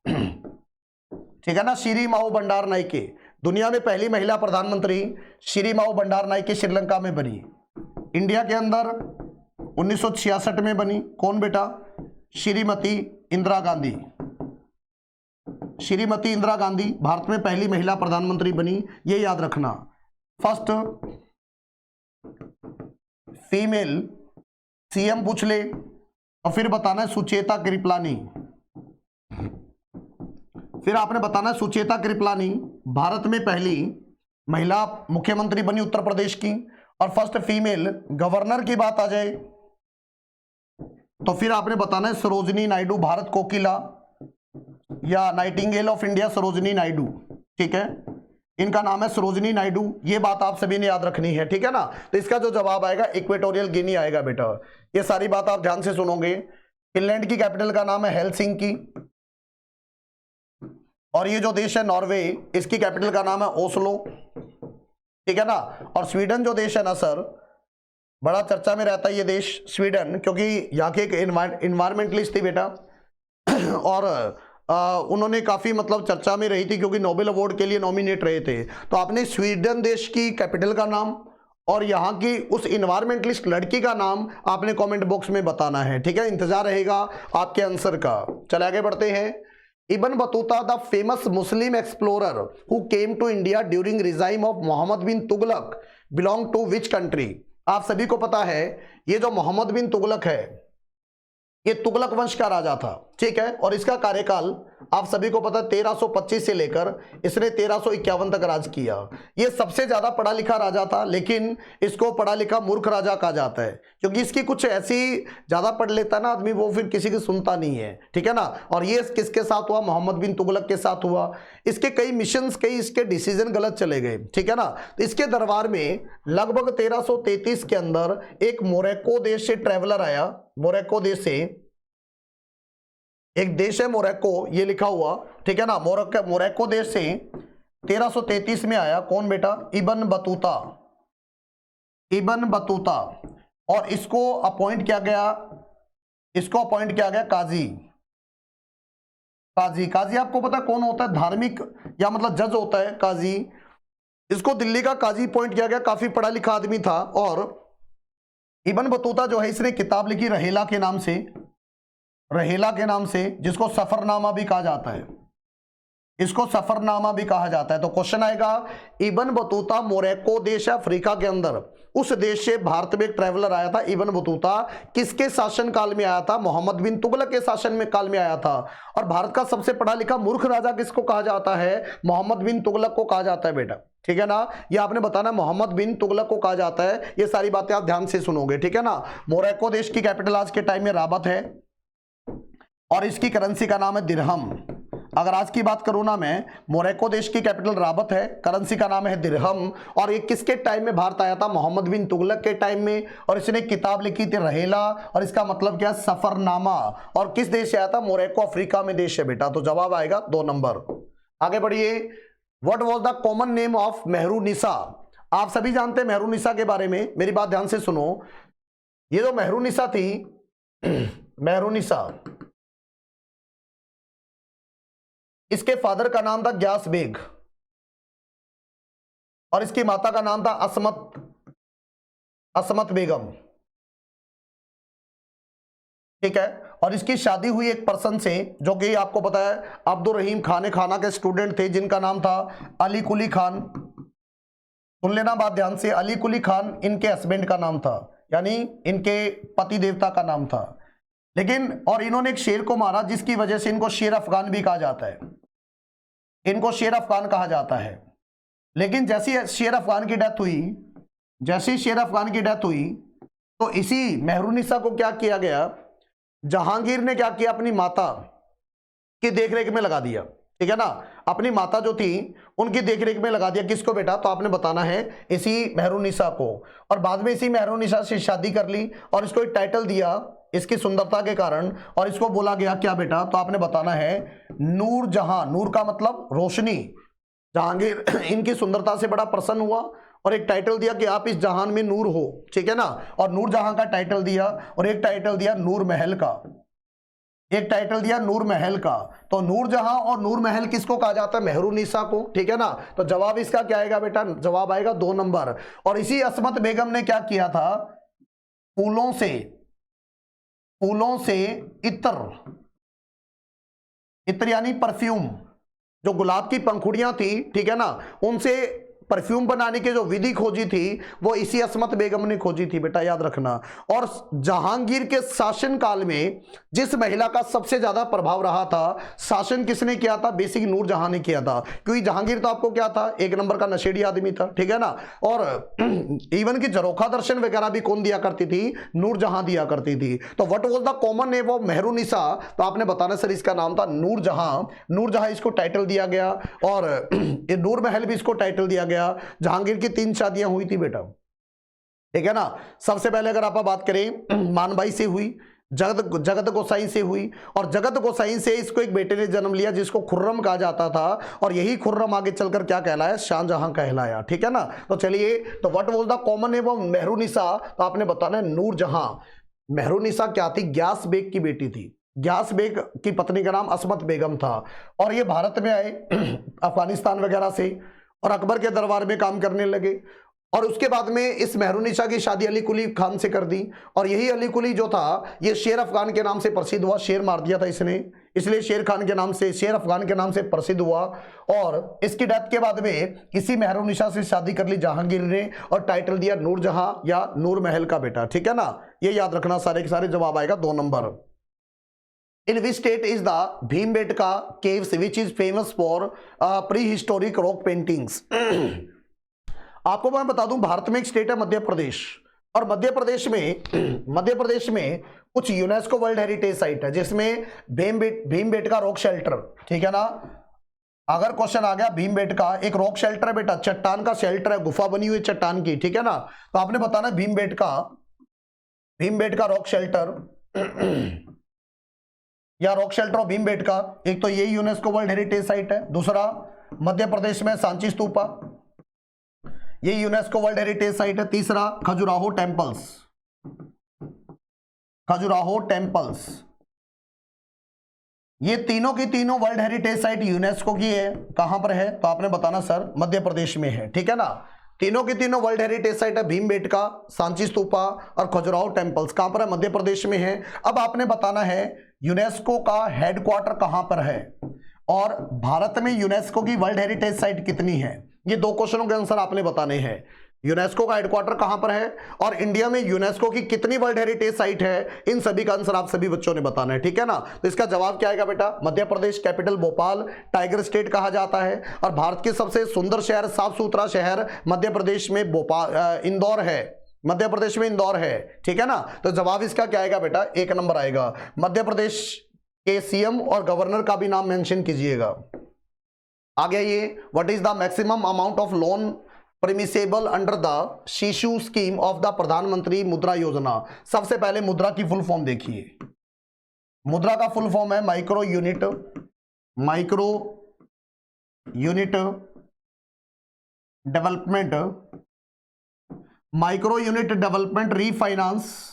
ठीक है ना, शिरीमाओ भंडारनाइके, दुनिया में पहली महिला प्रधानमंत्री शिरीमाओ भंडारनाइके श्रीलंका में बनी। इंडिया के अंदर 1966 में बनी, कौन बेटा, श्रीमती इंदिरा गांधी। श्रीमती इंदिरा गांधी भारत में पहली महिला प्रधानमंत्री बनी, ये याद रखना। फर्स्ट फीमेल सीएम पूछ ले, और फिर बताना है सुचेता कृपलानी। फिर आपने बताना है सुचेता कृपलानी भारत में पहली महिला मुख्यमंत्री बनी उत्तर प्रदेश की। और फर्स्ट फीमेल गवर्नर की बात आ जाए तो फिर आपने बताना है सरोजिनी नायडू, भारत कोकिला या Nightingale of India, Sarojini Naidu, ठीक है, इनका नाम है सरोजिनी नायडू। ये बात आप सभी ने याद रखनी है, ठीक है ना। तो इसका जो जवाब आएगा इक्वेटोरियल गिनी आएगा बेटा। ये सारी बात आप ध्यान से सुनोगे। फिनलैंड की कैपिटल का नाम है हेलसिंकी, और ये जो देश है नॉर्वे, इसकी कैपिटल का नाम है ओस्लो, ठीक है ना। और स्वीडन जो देश है ना सर, बड़ा चर्चा में रहता है ये देश स्वीडन, क्योंकि यहाँ के एक इन्वायरमेंटलिस्ट थी बेटा, और उन्होंने काफी मतलब चर्चा में रही थी, क्योंकि नोबेल अवार्ड के लिए नॉमिनेट रहे थे। तो आपने स्वीडन देश की कैपिटल का नाम और यहाँ की उस इन्वायरमेंटलिस्ट लड़की का नाम आपने कमेंट बॉक्स में बताना है, ठीक है। इंतजार रहेगा आपके आंसर का। चले आगे बढ़ते हैं। Ibn Battuta the famous Muslim explorer who came to India during regime of Muhammad bin Tughlaq belong to which country. आप सभी को पता है ये जो मोहम्मद बिन तुगलक है, ये तुगलक वंश का राजा था, ठीक है। और इसका कार्यकाल आप सभी को पता है 1325 से लेकर इसने 1351 तक राज किया। ये सबसे ज्यादा पढ़ा लिखा राजा था, लेकिन इसको पढ़ा लिखा मूर्ख राजा कहा जाता है, क्योंकि इसकी कुछ ऐसी ज्यादा पढ़ लेता है ना आदमी, वो फिर किसी की सुनता नहीं है, ठीक है ना। और ये किसके साथ हुआ, मोहम्मद बिन तुगलक के साथ हुआ। इसके कई मिशंस, कई इसके डिसीजन गलत चले गए, ठीक है ना। तो इसके दरबार में लगभग 1333 के अंदर एक मोरक्को देश से ट्रेवलर आया, मोरक्को देश से, एक देश है मोरक्को, ये लिखा हुआ, ठीक है ना। मोरक्को देश से 1333 में आया, कौन बेटा, इब्न बतूता, इब्न बतूता। और इसको अपॉइंट किया गया, इसको अपॉइंट किया गया काजी। काजी, काजी आपको पता कौन होता है, धार्मिक या मतलब जज होता है काजी। इसको दिल्ली का काजी अपॉइंट किया गया, काफी पढ़ा लिखा आदमी था। और इब्न बतूता जो है, इसने किताब लिखी रहेला के नाम से, रहेला के नाम से, जिसको सफरनामा भी कहा जाता है, इसको सफरनामा भी कहा जाता है। तो क्वेश्चन आएगा, इब्न बतूता मोरक्को देश है अफ्रीका के अंदर, उस देश से भारत में एक ट्रैवलर आया था इब्न बतूता, किसके शासन काल में आया था, मोहम्मद बिन तुगलक के शासन में काल में आया था। और भारत का सबसे पढ़ा लिखा मूर्ख राजा किसको कहा जाता है, मोहम्मद बिन तुगलक को कहा जाता है बेटा, ठीक है ना। ये आपने बताना मोहम्मद बिन तुगलक को कहा जाता है। ये सारी बातें आप ध्यान से सुनोगे, ठीक है ना। मोरक्को देश की कैपिटल आज के टाइम में राबत है, और इसकी करेंसी का नाम है दिरहम। अगर आज की बात करूं ना मैं, मोरक्को देश की कैपिटल राबत है, करेंसी का नाम है दिरहम। और ये किसके टाइम में भारत आया था, मोहम्मद बिन तुगलक के टाइम में। और इसने किताब लिखी थी रहेला, और इसका मतलब क्या, सफरनामा। और किस देश से आया था, मोरक्को अफ्रीका में देश है बेटा। तो जवाब आएगा 2 नंबर। आगे बढ़िए। What was the common name of Mehrunnisa. आप सभी जानते हैं मेहरुनिसा के बारे में, मेरी बात ध्यान से सुनो। ये जो मेहरुनिसा थी, मेहरुनिसा। इसके फादर का नाम था ग्यास बेग और इसकी माता का नाम था असमत बेगम। ठीक है, और इसकी शादी हुई एक पर्सन से जो कि आपको पता है अब्दुल रहीम खाने खाना के स्टूडेंट थे, जिनका नाम था अली कुली खान। सुन लेना बात ध्यान से, अली कुली खान इनके हस्बैंड का नाम था, यानी इनके पति देवता का नाम था। लेकिन और इन्होंने एक शेर को मारा जिसकी वजह से इनको शेर अफगान भी कहा जाता है, इनको शेर अफगान कहा जाता है। लेकिन जैसी शेर अफगान की डेथ हुई, जैसी शेर अफगान की डेथ हुई तो इसी मेहरुनिसा को क्या किया गया, जहांगीर ने क्या किया, अपनी माता की देखरेख में लगा दिया। ठीक है ना, अपनी माता जो थी उनकी देखरेख में लगा दिया। किसको बेटा, तो आपने बताना है इसी मेहरुनिसा को। और बाद में इसी मेहरुनिसा से शादी कर ली और इसको एक टाइटल दिया इसकी सुंदरता के कारण, और इसको बोला गया क्या बेटा, तो आपने बताना है नूर जहां। नूर का मतलब रोशनी। जहांगीर इनकी सुंदरता से बड़ा प्रसन्न हुआ और एक टाइटल दिया कि आप इस जहान में नूर हो। ठीक है ना, और नूर जहां का टाइटल दिया और एक टाइटल दिया नूर महल का, एक टाइटल दिया नूर महल का। तो नूर जहां और नूर महल किसको कहा जाता है, मेहरुनिसा को। ठीक है ना, तो जवाब इसका क्या आएगा बेटा, जवाब आएगा 2 नंबर। और इसी असमत बेगम ने क्या किया था, फूलों से इत्र यानी परफ्यूम, जो गुलाब की पंखुड़ियां थी, ठीक है ना, उनसे परफ्यूम बनाने की जो विधि खोजी थी वो इसी असमत बेगम ने खोजी थी बेटा, याद रखना। और जहांगीर के शासन काल में जिस महिला का सबसे ज्यादा प्रभाव रहा था, शासन किसने किया था, बेसिक नूर जहां ने किया था। क्योंकि जहांगीर तो आपको क्या था, एक नंबर का नशेड़ी आदमी था। ठीक है ना, और इवन की झरोखा दर्शन वगैरह भी कौन दिया करती थी, नूर जहां दिया करती थी। तो what was the common name of Mehrunnisa, तो आपने बताना सर इसका नाम था नूर जहां। नूर जहां इसको टाइटल दिया गया और ये नूर महल भी इसको टाइटल दिया गया। जहांगीर की 3 शादियां हुई थी बेटा। ठीक है ना, सबसे पहले अगर आप बात करें मानबाई से हुई, जगत गोसाई से हुई, और जगत गोसाई से इसको एक बेटे ने जन्म लिया जिसको खुर्रम कहा जाता था, और यही खुर्रम आगे चलकर क्या कहलाया, शाहजहां कहलाया। ठीक है ना, तो चलिए, तो what was the common name of Mehrunnisa, तो आपने बताना है नूर जहां। मेहरुनिसा क्या थी, ग्यास बेग की बेटी थी। ग्यास बेग की पत्नी का नाम असमत बेगम था, और ये भारत में आए अफगानिस्तान वगैरह से, और अकबर के दरबार में काम करने लगे। और उसके बाद में इस मेहरुनिसा की शादी अली कुली खान से कर दी, और यही अली कुली जो था ये शेर अफगान के नाम से प्रसिद्ध हुआ। शेर मार दिया था इसने, इसलिए शेर खान के नाम से, शेर अफगान के नाम से प्रसिद्ध हुआ। और इसकी डेथ के बाद में इसी मेहरुनिसा से शादी कर ली जहांगीर ने, और टाइटल दिया नूर जहां या नूर महल का बेटा। ठीक है ना, ये याद रखना, सारे के सारे जवाब आएगा 2 number. In which state is the Bhimbetka caves which is famous for prehistoric rock paintings? आपको मैं बता दूं, भारत में एक स्टेट है मध्य प्रदेश, और मध्य प्रदेश में कुछ यूनेस्को वर्ल्ड हेरिटेज साइट है जिसमें भीमबेटका रॉक शेल्टर। ठीक है ना, अगर क्वेश्चन आ गया भीमबेटका एक रॉक शेल्टर है बेटा, चट्टान का शेल्टर है, गुफा बनी हुई चट्टान की। ठीक है ना, तो आपने बताना भीमबेटका रॉक शेल्टर या रॉक शेल्टर ऑफ भीमबेटका, एक तो ये यूनेस्को वर्ल्ड हेरिटेज साइट है, दूसरा मध्य प्रदेश में सांची स्तूपा, ये यूनेस्को वर्ल्ड हेरिटेज साइट है, तीसरा खजुराहो टेम्पल्स। ये तीनों की तीनों वर्ल्ड हेरिटेज साइट यूनेस्को की है। कहां पर है, तो आपने बताना सर मध्य प्रदेश में है। ठीक है ना, तीनों की तीनों वर्ल्ड हेरिटेज साइट है, भीमबेटका, सांची स्तूपा और खजुराहो टेम्पल्स। कहां पर है, मध्य प्रदेश में है। अब आपने बताना है यूनेस्को का हेडक्वार्टर कहां पर है, और भारत में यूनेस्को की वर्ल्ड हेरिटेज साइट कितनी है। ये 2 क्वेश्चनों के आंसर आपने बताने हैं। यूनेस्को का हेडक्वार्टर कहां पर है, और इंडिया में यूनेस्को की कितनी वर्ल्ड हेरिटेज साइट है, इन सभी का आंसर आप सभी बच्चों ने बताना है। ठीक है ना, तो इसका जवाब क्या आएगा बेटा, Madhya Pradesh, capital Bhopal, tiger state कहा जाता है। और भारत के सबसे सुंदर शहर, साफ सुथरा शहर मध्य प्रदेश में इंदौर है, मध्य प्रदेश में इंदौर है। ठीक है ना, तो जवाब इसका क्या आएगा बेटा, 1 नंबर आएगा। मध्य प्रदेश के सीएम और गवर्नर का भी नाम मेंशन कीजिएगा। आगे ये, what is the maximum amount of loan permissible under the शिशु स्कीम ऑफ द प्रधानमंत्री मुद्रा योजना। सबसे पहले मुद्रा की फुल फॉर्म देखिए। मुद्रा का फुल फॉर्म है micro unit development refinance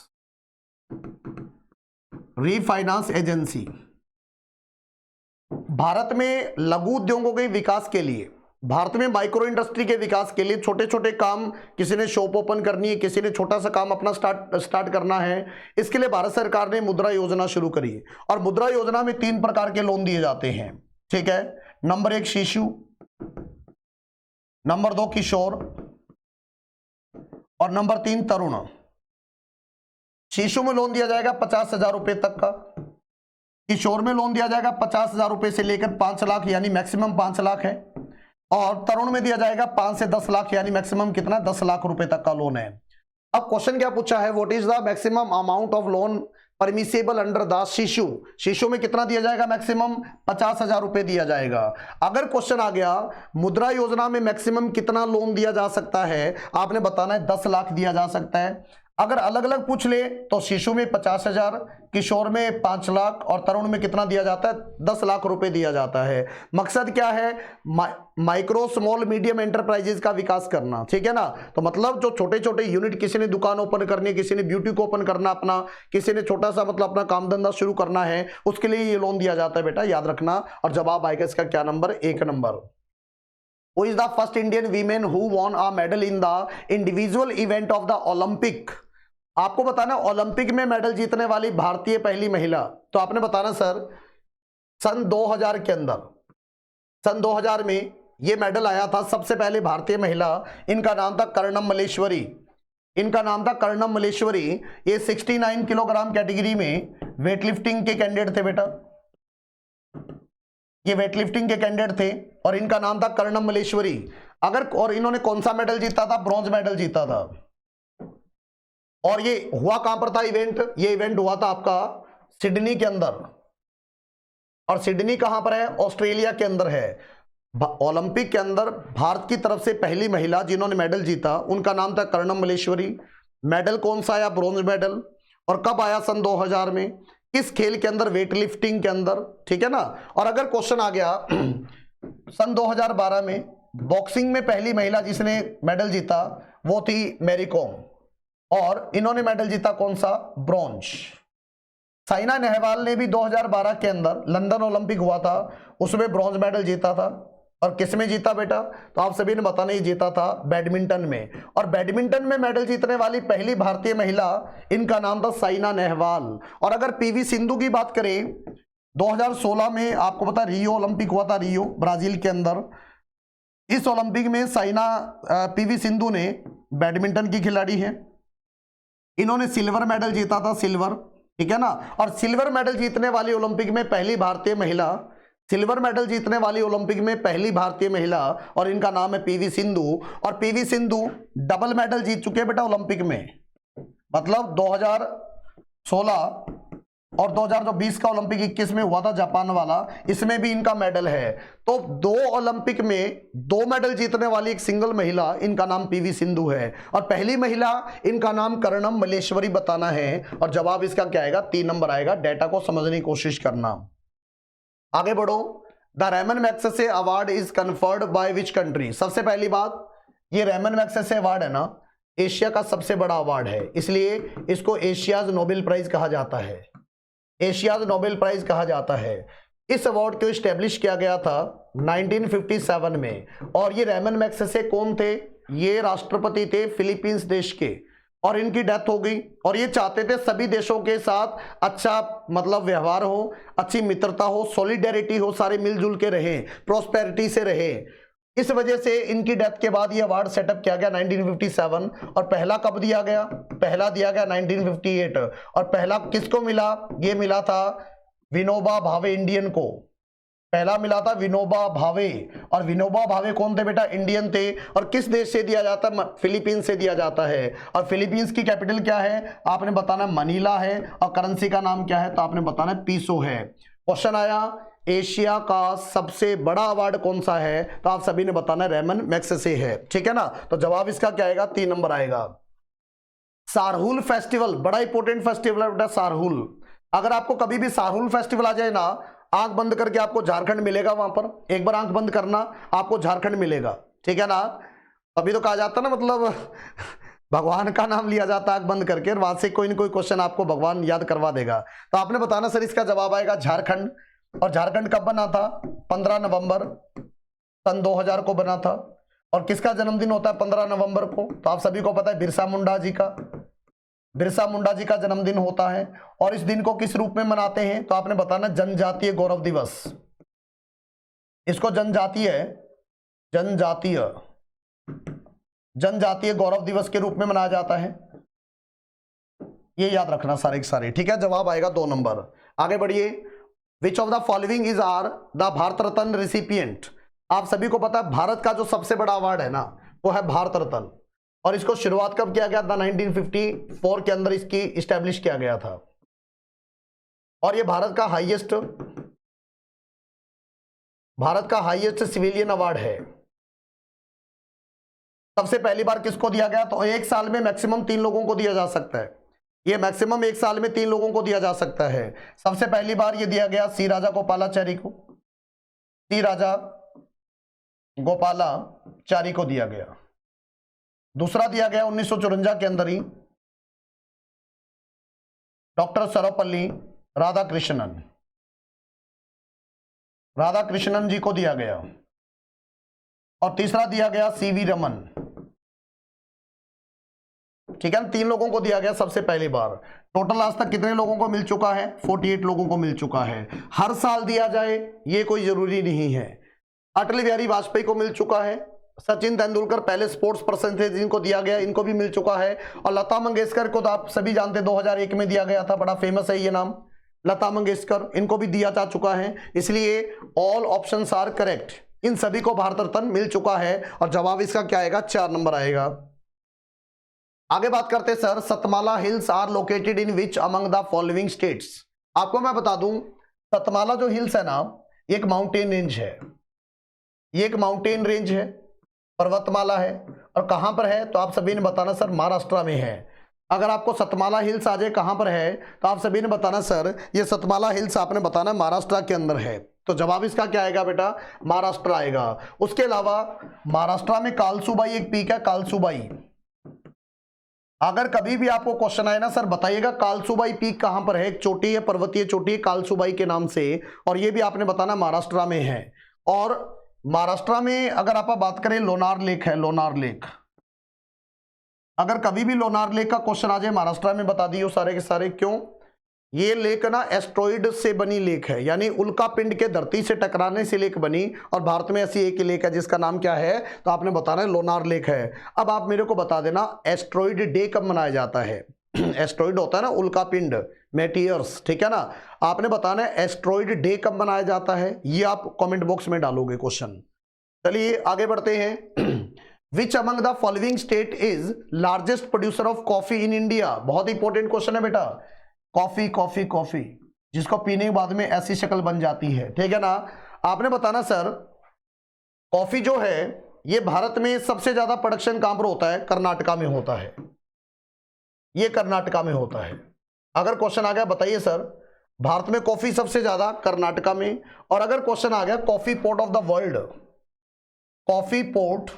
refinance agency. Bharat में लघु उद्योगों के विकास के लिए, भारत में माइक्रो इंडस्ट्री के विकास के लिए, छोटे छोटे काम, किसी ने शॉप ओपन करनी है, किसी ने छोटा सा काम अपना स्टार्ट करना है, इसके लिए भारत सरकार ने मुद्रा योजना शुरू करी। और मुद्रा योजना में 3 प्रकार के लोन दिए जाते हैं, ठीक है। नंबर 1 शिशु, नंबर 2 किशोर और नंबर 3 तरुण। शिशु में लोन दिया जाएगा 50,000 रुपए तक का, किशोर में लोन दिया जाएगा 50,000 रुपए से लेकर 5 लाख, यानी मैक्सिमम 5 लाख है, और तरुण में दिया जाएगा 5 से 10 लाख, यानी मैक्सिमम कितना, 10 लाख रुपए तक का लोन है। अब क्वेश्चन क्या पूछा है, what is the maximum amount of loan permissible under the शिशु। शिशु में कितना दिया जाएगा, मैक्सिमम 50,000 रुपए दिया जाएगा। अगर क्वेश्चन आ गया मुद्रा योजना में मैक्सिमम कितना लोन दिया जा सकता है, आपने बताना है 10 लाख दिया जा सकता है। अगर अलग अलग पूछ ले तो शिशु में 50,000, किशोर में 5 लाख और तरुण में कितना दिया जाता है, 10 लाख रुपए दिया जाता है। मकसद क्या है, माइक्रो स्मॉल मीडियम एंटरप्राइजेज का विकास करना, ठीक है ना। तो मतलब जो छोटे छोटे यूनिट, किसी ने दुकान ओपन करनी है, किसी ने ब्यूटी को ओपन करना अपना, किसी ने छोटा सा मतलब अपना काम धंधा शुरू करना है, उसके लिए ये लोन दिया जाता है बेटा, याद रखना। और जवाब आएगा इसका क्या number, 1 number. Who is the first Indian woman who won a medal in the individual event of the Olympic? आपको बताना ओलंपिक में मेडल जीतने वाली भारतीय पहली महिला, तो आपने बताना सर सन 2000 के अंदर, सन 2000 में ये मेडल आया था, सबसे पहले भारतीय महिला, इनका नाम था कर्णम मल्लेश्वरी, इनका नाम था कर्णम मल्लेश्वरी। ये 69 किलोग्राम कैटेगरी में वेट लिफ्टिंग के कैंडिडेट थे बेटा, ये वेट लिफ्टिंग के कैंडिडेट थे और इनका नाम था कर्णम मल्लेश्वरी। अगर, और इन्होंने कौन सा मेडल जीता था, ब्रॉन्ज मेडल जीता था। और ये हुआ कहां पर था इवेंट, ये इवेंट हुआ था आपका सिडनी के अंदर, और सिडनी कहां पर है, ऑस्ट्रेलिया के अंदर है। ओलंपिक के अंदर भारत की तरफ से पहली महिला जिन्होंने मेडल जीता, उनका नाम था कर्णम मल्लेश्वरी। मेडल कौन सा आया, ब्रॉन्ज मेडल। और कब आया, सन 2000 में। किस खेल के अंदर, वेट लिफ्टिंग के अंदर, ठीक है ना। और अगर क्वेश्चन आ गया सन 2012 में बॉक्सिंग में पहली महिला जिसने मेडल जीता वो थी मैरी कॉम, और इन्होंने मेडल जीता कौन सा, ब्रॉन्ज। साइना नेहवाल ने भी 2012 के अंदर लंदन ओलंपिक हुआ था, उसमें ब्रॉन्ज मेडल जीता था। और किस में जीता बेटा, तो आप सभी ने बताना, ही जीता था बैडमिंटन में। और बैडमिंटन में मेडल जीतने वाली पहली भारतीय महिला, इनका नाम था साइना नेहवाल। और अगर पीवी सिंधु की बात करें, 2016 में आपको पता रियो ओलंपिक हुआ था, रियो ब्राजील के अंदर। इस ओलंपिक में साइना पीवी सिंधु ने, बैडमिंटन की खिलाड़ी है, इन्होंने सिल्वर मेडल जीता था, सिल्वर, ठीक है ना। और सिल्वर मेडल जीतने वाली ओलंपिक में पहली भारतीय महिला, सिल्वर मेडल जीतने वाली ओलंपिक में पहली भारतीय महिला, और इनका नाम है पीवी सिंधु। और पीवी सिंधु डबल मेडल जीत चुके हैं बेटा ओलंपिक में, मतलब 2016 और 2020 का ओलंपिक 21 में हुआ था जापान वाला, इसमें भी इनका मेडल है। तो 2 ओलंपिक में 2 मेडल जीतने वाली एक सिंगल महिला, इनका नाम पीवी सिंधु है। और पहली महिला, इनका नाम कर्णम मल्लेश्वरी बताना है। और जवाब इसका क्या आएगा, 3 नंबर आएगा। डेटा को समझने की कोशिश करना। आगे बढ़ो। The Ramon Magsaysay award is conferred by which country. सबसे पहली बात, ये रेमन मैग्सेसे अवार्ड है ना, एशिया का सबसे बड़ा अवार्ड है, इसलिए इसको एशियाज नोबेल प्राइज कहा जाता है, एशियाज नोबेल प्राइज कहा जाता है। इस अवार्ड को स्टैब्लिश किया गया था 1957 में। और ये रेमन मैग्सेसे कौन थे, ये राष्ट्रपति थे फिलीपींस देश के, और इनकी डेथ हो गई। और ये चाहते थे सभी देशों के साथ अच्छा मतलब व्यवहार हो, अच्छी मित्रता हो, सॉलिडेरिटी हो, सारे मिलजुल के रहें, प्रोस्पेरिटी से रहें। इस वजह से इनकी डेथ के बाद ये अवार्ड सेटअप किया गया 1957। और पहला कब दिया गया, पहला दिया गया 1958। और पहला किसको मिला, ये मिला था विनोबा भावे इंडियन को, पहला मिला था विनोबा भावे। और विनोबा भावे कौन थे बेटा, इंडियन थे। और किस देश से दिया जाता है, फिलीपींस से दिया जाता है। और फिलीपींस की कैपिटल क्या है, आपने बताना मनीला है। और करेंसी का नाम क्या है, तो आपने बताना पीसो है। क्वेश्चन आया एशिया का सबसे बड़ा अवार्ड कौन सा है, तो आप सभी ने बताना रेमन मैग्सेसे है, ठीक है ना। तो जवाब इसका क्या आएगा, 3 नंबर आएगा। सारहुल फेस्टिवल बड़ा इंपॉर्टेंट फेस्टिवल है बेटा, सारहुल। अगर आपको कभी भी सारहुल फेस्टिवल आ जाए ना, आंख बंद करके आपको झारखंड मिलेगा, वहां पर एक बार आंख बंद करना, आपको झारखंड मिलेगा, ठीक है ना। अभी तो कहा जाता है ना, मतलब भगवान का नाम लिया जाता है आंख बंद करके, और वहां से कोई ना कोई क्वेश्चन आपको भगवान याद करवा देगा। तो आपने बताना सर इसका जवाब आएगा झारखंड। और झारखंड कब बना था? 15 नवंबर सन 2000 को बना था। और किसका जन्मदिन होता है 15 नवंबर को? तो आप सभी को पता है बिरसा मुंडा जी का। बिरसा मुंडा जी का जन्मदिन होता है। और इस दिन को किस रूप में मनाते हैं? तो आपने बताना जनजातीय गौरव दिवस। इसको जनजातीय गौरव दिवस के रूप में मनाया जाता है। ये याद रखना सारे के सारे, ठीक है। जवाब आएगा 2 नंबर। आगे बढ़िए। Which of the following is are the Bharat Ratna recipient? आप सभी को पता है भारत का जो सबसे बड़ा अवार्ड है ना, वो है भारत रत्न। और इसको शुरुआत कब किया गया था? 1954 के अंदर इसकी इस्टेब्लिश किया गया था। और ये भारत का हाईएस्ट सिविलियन अवार्ड है। सबसे पहली बार किसको दिया गया? तो एक साल में मैक्सिमम 3 लोगों को दिया जा सकता है। ये मैक्सिमम एक साल में 3 लोगों को दिया जा सकता है। सबसे पहली बार ये दिया गया सी राजा गोपालाचारी को। सी राजा गोपालाचारी को दिया गया। दूसरा दिया गया 1954 के अंदर ही डॉक्टर सर्वपल्ली राधाकृष्णन जी को दिया गया। और तीसरा दिया गया सीवी रमन। ठीक है, 3 लोगों को दिया गया सबसे पहली बार। टोटल आज तक कितने लोगों को मिल चुका है? 48 लोगों को मिल चुका है। हर साल दिया जाए ये कोई जरूरी नहीं है। अटल बिहारी वाजपेयी को मिल चुका है। सचिन तेंदुलकर पहले स्पोर्ट्स पर्सन थे जिनको दिया गया, इनको भी मिल चुका है। और लता मंगेशकर को तो आप सभी जानते हैं 2001 में दिया गया था, बड़ा फेमस है ये नाम लता मंगेशकर, इनको भी दिया जा चुका है। इसलिए ऑल ऑप्शंस आर करेक्ट। इन सभी को भारत रत्न मिल चुका है। और जवाब इसका क्या आएगा? 4 नंबर आएगा। आगे बात करते हैं sir, Satmala hills are located in which among the following states? आपको मैं बता दूं, सतमाला जो हिल्स है ना, एक माउंटेन रेंज है। ये एक माउंटेन रेंज है, पर्वतमाला है। और कहां पर है? तो आप सभी ने बताना सर महाराष्ट्र में है। अगर आपको सतमाला हिल्स आ जाए कहां पर है, तो आप सभी ने बताना सर ये सतमाला हिल्स आपने बताना महाराष्ट्र के अंदर है। तो जवाब इसका क्या आएगा बेटा? महाराष्ट्र आएगा। उसके अलावा महाराष्ट्र में कालसुबाई एक पीक है, कालसुबाई। अगर कभी भी आपको क्वेश्चन आए ना सर, बताइएगा कालसुबाई पीक कहां पर है। एक चोटी है, पर्वतीय चोटी कालसुबाई के नाम से, और ये भी आपने बताना महाराष्ट्र में है। और महाराष्ट्र में अगर आप बात करें, लोनार लेक है, लोनार लेक। अगर कभी भी लोनार लेक का क्वेश्चन आ जाए महाराष्ट्र में, बता दियो सारे के सारे। क्यों? ये लेक ना एस्ट्रॉइड से बनी लेक है, यानी उल्का पिंड के धरती से टकराने से लेक बनी। और भारत में ऐसी एक लेक है जिसका नाम क्या है? तो आपने बताना है लोनार लेक है। अब आप मेरे को बता देना एस्ट्रॉइड डे कब मनाया जाता है? एस्ट्रॉइड होता है ना उल्का पिंड, मेटियर्स, ठीक है ना। आपने बताना है एस्ट्रॉइड डे कब मनाया जाता है, ये आप कमेंट बॉक्स में डालोगे क्वेश्चन। चलिए आगे बढ़ते हैं। विच among the following state is largest producer of coffee in India? बहुत इंपॉर्टेंट क्वेश्चन है बेटा। कॉफी कॉफी कॉफी, जिसको पीने के बाद में ऐसी शक्ल बन जाती है, ठीक है ना। आपने बताना सर कॉफी जो है ये भारत में सबसे ज्यादा प्रोडक्शन कहां पर होता है? कर्नाटका में होता है। ये कर्नाटका में होता है। अगर क्वेश्चन आ गया बताइए सर, भारत में कॉफी सबसे ज्यादा कर्नाटका में। और अगर क्वेश्चन आ गया coffee port of the world, coffee port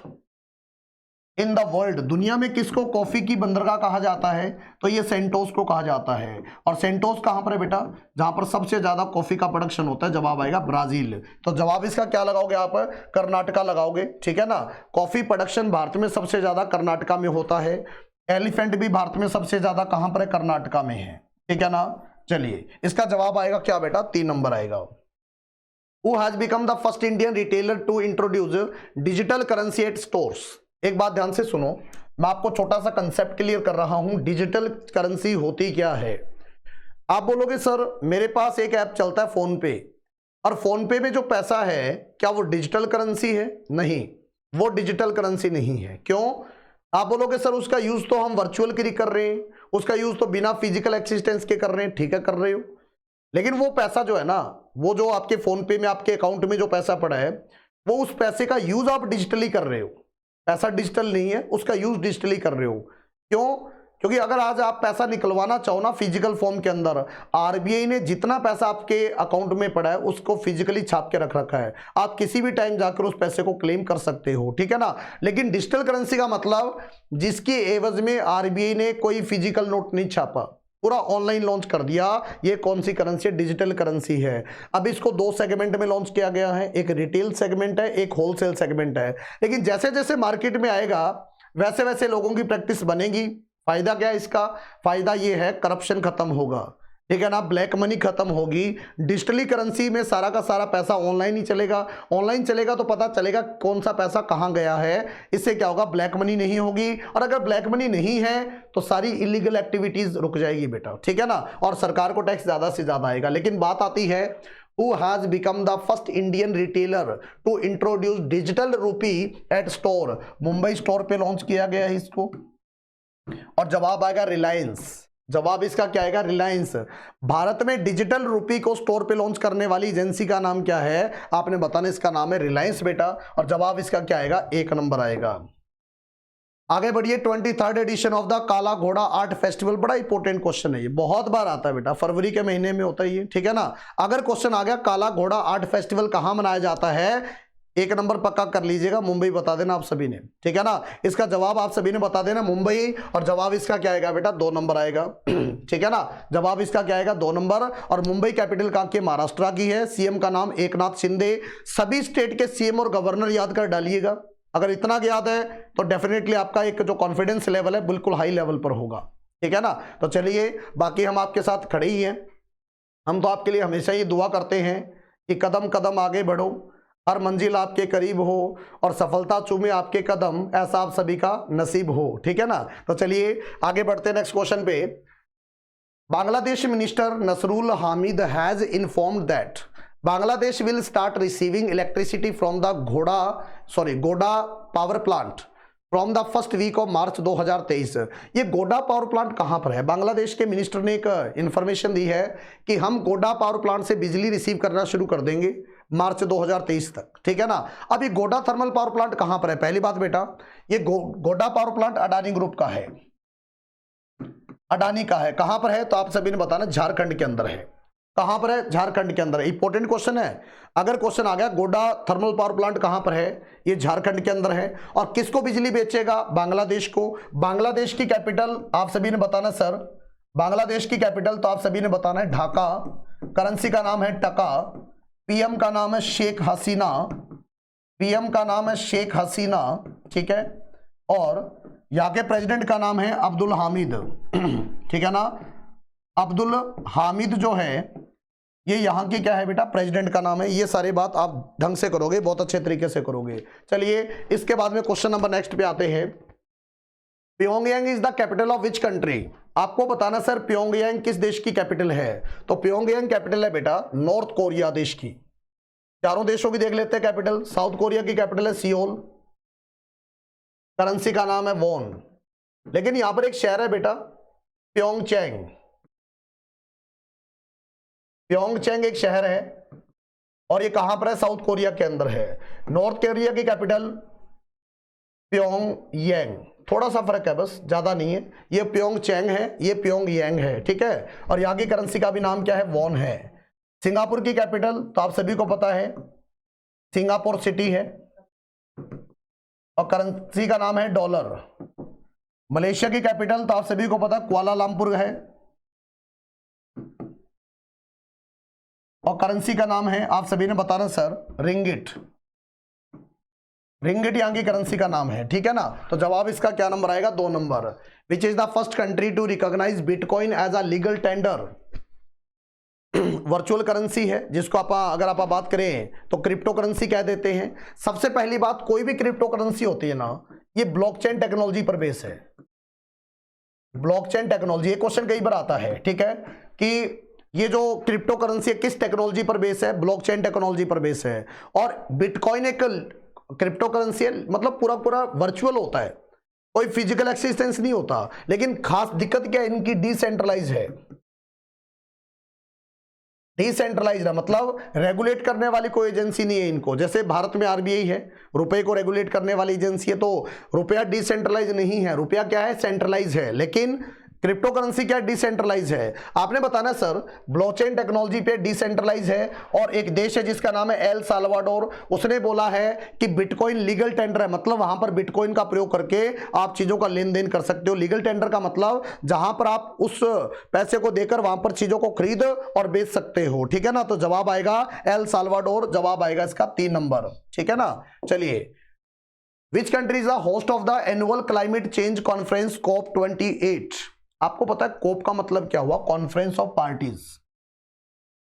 in the world, दुनिया में किसको कॉफी की बंदरगाह कहा जाता है? तो ये सेंटोस को कहा जाता है। और सेंटोस कहां पर है बेटा? जहां पर सबसे ज्यादा कॉफी का प्रोडक्शन होता है। जवाब आएगा ब्राजील। तो जवाब इसका क्या लगाओगे आप? कर्नाटका लगाओगे, ठीक है ना। कॉफी प्रोडक्शन भारत में सबसे ज्यादा कर्नाटका में होता है। एलिफेंट भी भारत में सबसे ज्यादा कहां पर है? कर्नाटका में है, ठीक है ना। चलिए इसका जवाब आएगा क्या बेटा? 3 नंबर आएगा। Who has become the first Indian retailer to introduce digital currency at stores? एक बात ध्यान से सुनो, मैं आपको छोटा सा कंसेप्ट क्लियर कर रहा हूं। डिजिटल करेंसी होती क्या है? आप बोलोगे सर मेरे पास एक ऐप चलता है फोन पे, और फोन पे में जो पैसा है क्या वो डिजिटल करेंसी है? नहीं, वो डिजिटल करेंसी नहीं है। क्यों? आप बोलोगे सर उसका यूज तो हम वर्चुअल के लिए कर रहे हैं, उसका यूज तो बिना फिजिकल एक्सिस्टेंस के कर रहे हैं। ठीक है, कर रहे हो, लेकिन वो पैसा जो है ना, वो जो आपके फोन पे में आपके अकाउंट में जो पैसा पड़ा है, वो उस पैसे का यूज आप डिजिटली कर रहे हो। पैसा डिजिटल नहीं है, उसका यूज डिजिटली कर रहे हो। क्यों? क्योंकि अगर आज आप पैसा निकलवाना चाहो ना फिजिकल फॉर्म के अंदर, आरबीआई ने जितना पैसा आपके अकाउंट में पड़ा है उसको फिजिकली छाप के रख रखा है, आप किसी भी टाइम जाकर उस पैसे को क्लेम कर सकते हो, ठीक है ना। लेकिन डिजिटल करेंसी का मतलब जिसकी एवज में आरबीआई ने कोई फिजिकल नोट नहीं छापा, पूरा ऑनलाइन लॉन्च कर दिया। ये कौन सी करेंसी है? डिजिटल करेंसी है। अब इसको दो सेगमेंट में लॉन्च किया गया है, एक रिटेल सेगमेंट है, एक होलसेल सेगमेंट है। लेकिन जैसे जैसे मार्केट में आएगा वैसे वैसे लोगों की प्रैक्टिस बनेगी। फायदा क्या है इसका? फायदा ये है करप्शन खत्म होगा, ठीक है ना, ब्लैक मनी खत्म होगी। डिजिटली करेंसी में सारा का सारा पैसा ऑनलाइन ही चलेगा। ऑनलाइन चलेगा तो पता चलेगा कौन सा पैसा कहां गया है। इससे क्या होगा? ब्लैक मनी नहीं होगी, और अगर ब्लैक मनी नहीं है तो सारी इलीगल एक्टिविटीज रुक जाएगी बेटा, ठीक है ना, और सरकार को टैक्स ज्यादा से ज्यादा आएगा। लेकिन बात आती है who has become the first Indian retailer to introduce digital rupee at store? Mumbai store पे लॉन्च किया गया है इसको। और जवाब आएगा रिलायंस। जवाब इसका क्या आएगा? रिलायंस। भारत में डिजिटल रुपी को स्टोर पे लॉन्च करने वाली एजेंसी का नाम क्या है? आपने बताना, इसका नाम है रिलायंस बेटा। और जवाब इसका क्या आएगा? 1 नंबर आएगा। आगे बढ़िए, 23rd एडिशन ऑफ द काला घोड़ा आर्ट फेस्टिवल, बड़ा इंपॉर्टेंट क्वेश्चन है ये, बहुत बार आता है बेटा, फरवरी के महीने में होता है ये, ठीक है ना। अगर क्वेश्चन आ गया काला घोड़ा आर्ट फेस्टिवल कहां मनाया जाता है, 1 नंबर पक्का कर लीजिएगा, मुंबई बता देना आप सभी ने, ठीक है ना। इसका जवाब आप सभी ने बता देना मुंबई, और जवाब इसका क्या आएगा बेटा? 2 नंबर आएगा, ठीक है ना। जवाब इसका क्या आएगा? 2 नंबर। और मुंबई कैपिटल कहां की? महाराष्ट्र की है। सीएम का नाम एकनाथ शिंदे। सभी स्टेट के सीएम और गवर्नर याद कर डालिएगा। अगर इतना याद है तो डेफिनेटली आपका एक जो कॉन्फिडेंस लेवल है बिल्कुल हाई लेवल पर होगा, ठीक है ना। तो चलिए, बाकी हम आपके साथ खड़े ही हैं। हम तो आपके लिए हमेशा ही दुआ करते हैं कि कदम कदम आगे बढ़ो, हर मंजिल आपके करीब हो, और सफलता चूमे आपके कदम, ऐसा आप सभी का नसीब हो, ठीक है ना। तो चलिए आगे बढ़ते हैं नेक्स्ट क्वेश्चन पे। Bangladesh minister Nasrul Hamid has informed that Bangladesh will start receiving electricity from the Godda power plant from the first week of March 2023। ये गोडा पावर प्लांट कहां पर है? बांग्लादेश के मिनिस्टर ने एक इंफॉर्मेशन दी है कि हम गोडा पावर प्लांट से बिजली रिसीव करना शुरू कर देंगे मार्च 2023 तक, ठीक है ना। अब ये गोडा थर्मल पावर प्लांट कहां पर है? पहली बात बेटा, ये गोडा पावर प्लांट अडानी ग्रुप का है, अडानी का है। कहां पर है? तो आप सभी ने बताना, झारखंड के अंदर है। कहां पर है? झारखंड के अंदर। इंपॉर्टेंट क्वेश्चन है। अगर क्वेश्चन आ गया गोडा थर्मल पावर प्लांट कहां पर है, ये झारखंड के अंदर है। और किसको बिजली बेचेगा? बांग्लादेश को। बांग्लादेश की कैपिटल आप सभी ने बताना सर, बांग्लादेश की कैपिटल तो आप सभी ने बताना है ढाका। करेंसी का नाम है टका। पीएम का नाम है शेख हसीना, पीएम का नाम है शेख हसीना, ठीक है। और यहाँ के प्रेसिडेंट का नाम है अब्दुल हामिद, ठीक है ना। अब्दुल हामिद जो है ये यहाँ की क्या है बेटा? प्रेसिडेंट का नाम है। ये सारी बात आप ढंग से करोगे, बहुत अच्छे तरीके से करोगे। चलिए इसके बाद में क्वेश्चन नंबर नेक्स्ट पे आते हैं। Pyongyang is the capital of which country? आपको बताना सर प्योंगयांग किस देश की कैपिटल है। तो प्योंगयांग कैपिटल है बेटा नॉर्थ कोरिया देश की। चारों देशों की देख लेते हैं कैपिटल। साउथ कोरिया की कैपिटल है सियोल, करेंसी का नाम है वॉन। लेकिन यहां पर एक शहर है बेटा प्योंगचैंग, प्योंगचैंग एक शहर है, और ये कहां पर है? साउथ कोरिया के अंदर है। नॉर्थ कोरिया की कैपिटल प्योंगयांग, थोड़ा सा फर्क है बस, ज्यादा नहीं है। ये प्योंगचैंग है, ये प्योंगयांग है, ठीक है। और यहाँ की करेंसी का भी नाम क्या है? वॉन है। सिंगापुर की कैपिटल तो आप सभी को पता है सिंगापुर सिटी है, और करेंसी का नाम है डॉलर। मलेशिया की कैपिटल तो आप सभी को पता कुआलालंपुर है, और करेंसी का नाम है आप सभी ने बताना सर रिंगिट। रिंगिट यहाँ की करेंसी का नाम है, ठीक है ना। तो जवाब इसका क्या नंबर आएगा? 2 number. Which is the first country to recognise bitcoin as a legal tender? Virtual currency है जिसको अगर आप बात करें तो क्रिप्टो करेंसी कह देते हैं। सबसे पहली बात, कोई भी क्रिप्टो करेंसी होती है ना, ये ब्लॉकचेन टेक्नोलॉजी पर बेस है। ब्लॉकचेन टेक्नोलॉजी, ये क्वेश्चन कई बार आता है, ठीक है, कि ये जो क्रिप्टो करेंसी है किस टेक्नोलॉजी पर बेस है? ब्लॉकचेन टेक्नोलॉजी पर बेस है। और बिटकॉइन एक क्रिप्टो करेंसी है, मतलब पूरा पूरा वर्चुअल होता है, कोई फिजिकल एक्सिस्टेंस नहीं होता। लेकिन खास दिक्कत क्या है? इनकी डिसेंट्रलाइज है, डिसेंट्रलाइज्ड है मतलब रेगुलेट करने वाली कोई एजेंसी नहीं है इनको, जैसे भारत में आरबीआई है, रुपए को रेगुलेट करने वाली एजेंसी है, तो रुपया डिसेंट्रलाइज नहीं है, रुपया क्या है, सेंट्रलाइज है। लेकिन क्रिप्टो करेंसी क्या डिसेंट्रलाइज है। आपने बताना सर ब्लॉकचेन टेक्नोलॉजी पे डिसेंट्रलाइज है, और एक देश है जिसका नाम है एल साल्वाडोर, उसने बोला है कि बिटकॉइन लीगल टेंडर है, मतलब वहां पर बिटकॉइन का प्रयोग करके आप चीजों का लेन देन कर सकते हो। लीगल टेंडर का मतलब जहां पर आप उस पैसे को देकर वहां पर चीजों को खरीद और बेच सकते हो, ठीक है ना। तो जवाब आएगा एल साल्वाडोर, जवाब आएगा इसका 3 नंबर, ठीक है ना। चलिए, which country is the host of the annual climate change conference COP28। आपको पता है कोप का मतलब क्या हुआ, कॉन्फ्रेंस ऑफ पार्टीज।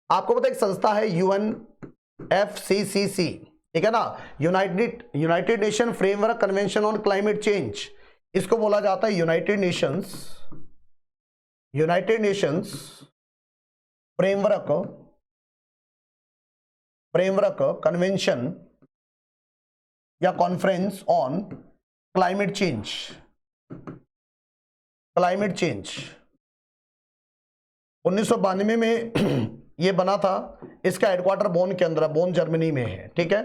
आपको पता है एक संस्था है UNFCCC, ठीक है ना, United nation framework convention on climate change, इसको बोला जाता है यूनाइटेड नेशंस फ्रेमवर्क कन्वेंशन या कॉन्फ्रेंस ऑन क्लाइमेट चेंज 1992 में ये बना था। इसका हेडक्वार्टर बोन के अंदर है, बोन जर्मनी में है, ठीक है।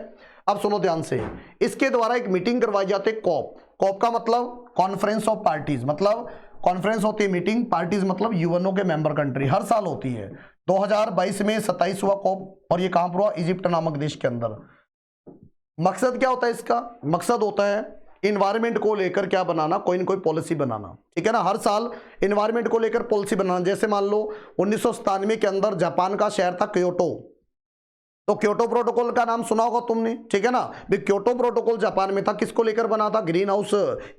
अब सुनो ध्यान से, इसके द्वारा एक मीटिंग करवाई जाती है कॉप का मतलब कॉन्फ्रेंस ऑफ पार्टीज, मतलब कॉन्फ्रेंस होती है मीटिंग, पार्टीज मतलब यूएनओ के मेंबर कंट्री, हर साल होती है। 2022 में 27 हुआ कॉप, और ये कहां पर हुआ, इजिप्ट नामक देश के अंदर। मकसद क्या होता है इसका, मकसद होता है इन्वायरमेंट को लेकर क्या बनाना, कोई ना कोई पॉलिसी बनाना, ठीक है ना। हर साल इन्वायरमेंट को लेकर पॉलिसी बनाना। जैसे मान लो 1997 के अंदर जापान का शहर था क्योटो, तो क्योटो प्रोटोकॉल का नाम सुना होगा तुमने, ठीक है ना। भी क्योटो प्रोटोकॉल जापान में था, किसको लेकर बना था, ग्रीन हाउस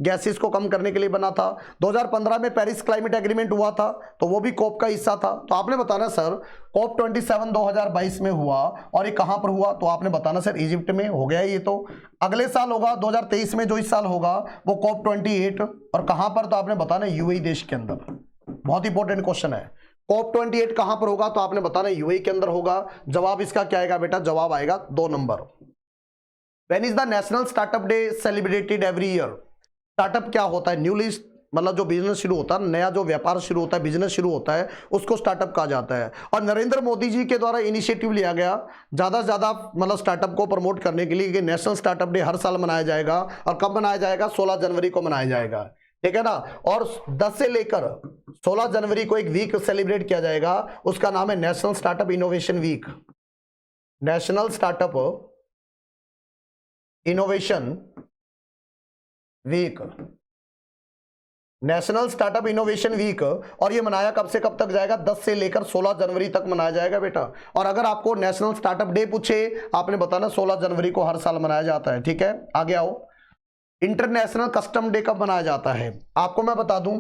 गैसेस को कम करने के लिए बना था। 2015 में पेरिस क्लाइमेट एग्रीमेंट हुआ था, तो वो भी कोप का हिस्सा था। तो आपने बताना सर COP27 2022 में हुआ, और ये कहां पर हुआ, तो आपने बताना सर इजिप्ट में हो गया। ये तो अगले साल होगा 2023 में, जो इस साल होगा वो COP28, और कहां पर, तो आपने बताना यूएई देश के अंदर। बहुत इंपॉर्टेंट क्वेश्चन है, COP28 कहां पर होगा, तो आपने बताना यूएई के अंदर होगा। जवाब इसका क्या आएगा बेटा, जवाब आएगा 2 number. When is the national startup day celebrated every year. Startup क्या होता है, न्यूली मतलब जो बिजनेस शुरू होता है, नया जो व्यापार शुरू होता है, बिजनेस शुरू होता है, उसको स्टार्टअप कहा जाता है। और नरेंद्र मोदी जी के द्वारा इनिशिएटिव लिया गया ज्यादा से ज्यादा मतलब स्टार्टअप को प्रमोट करने के लिए कि नेशनल स्टार्टअप डे हर साल मनाया जाएगा। और कब मनाया जाएगा, 16 जनवरी को मनाया जाएगा, ठीक है ना। और 10 से लेकर 16 जनवरी को एक वीक सेलिब्रेट किया जाएगा, उसका नाम है National Startup Innovation Week. National Startup Innovation Week, National Startup Innovation Week. और ये मनाया कब से कब तक जाएगा, 10 से लेकर 16 जनवरी तक मनाया जाएगा बेटा। और अगर आपको नेशनल स्टार्टअप डे पूछे, आपने बताना 16 जनवरी को हर साल मनाया जाता है, ठीक है। आगे आओ, इंटरनेशनल कस्टम डे कब मनाया जाता है। आपको मैं बता दूं,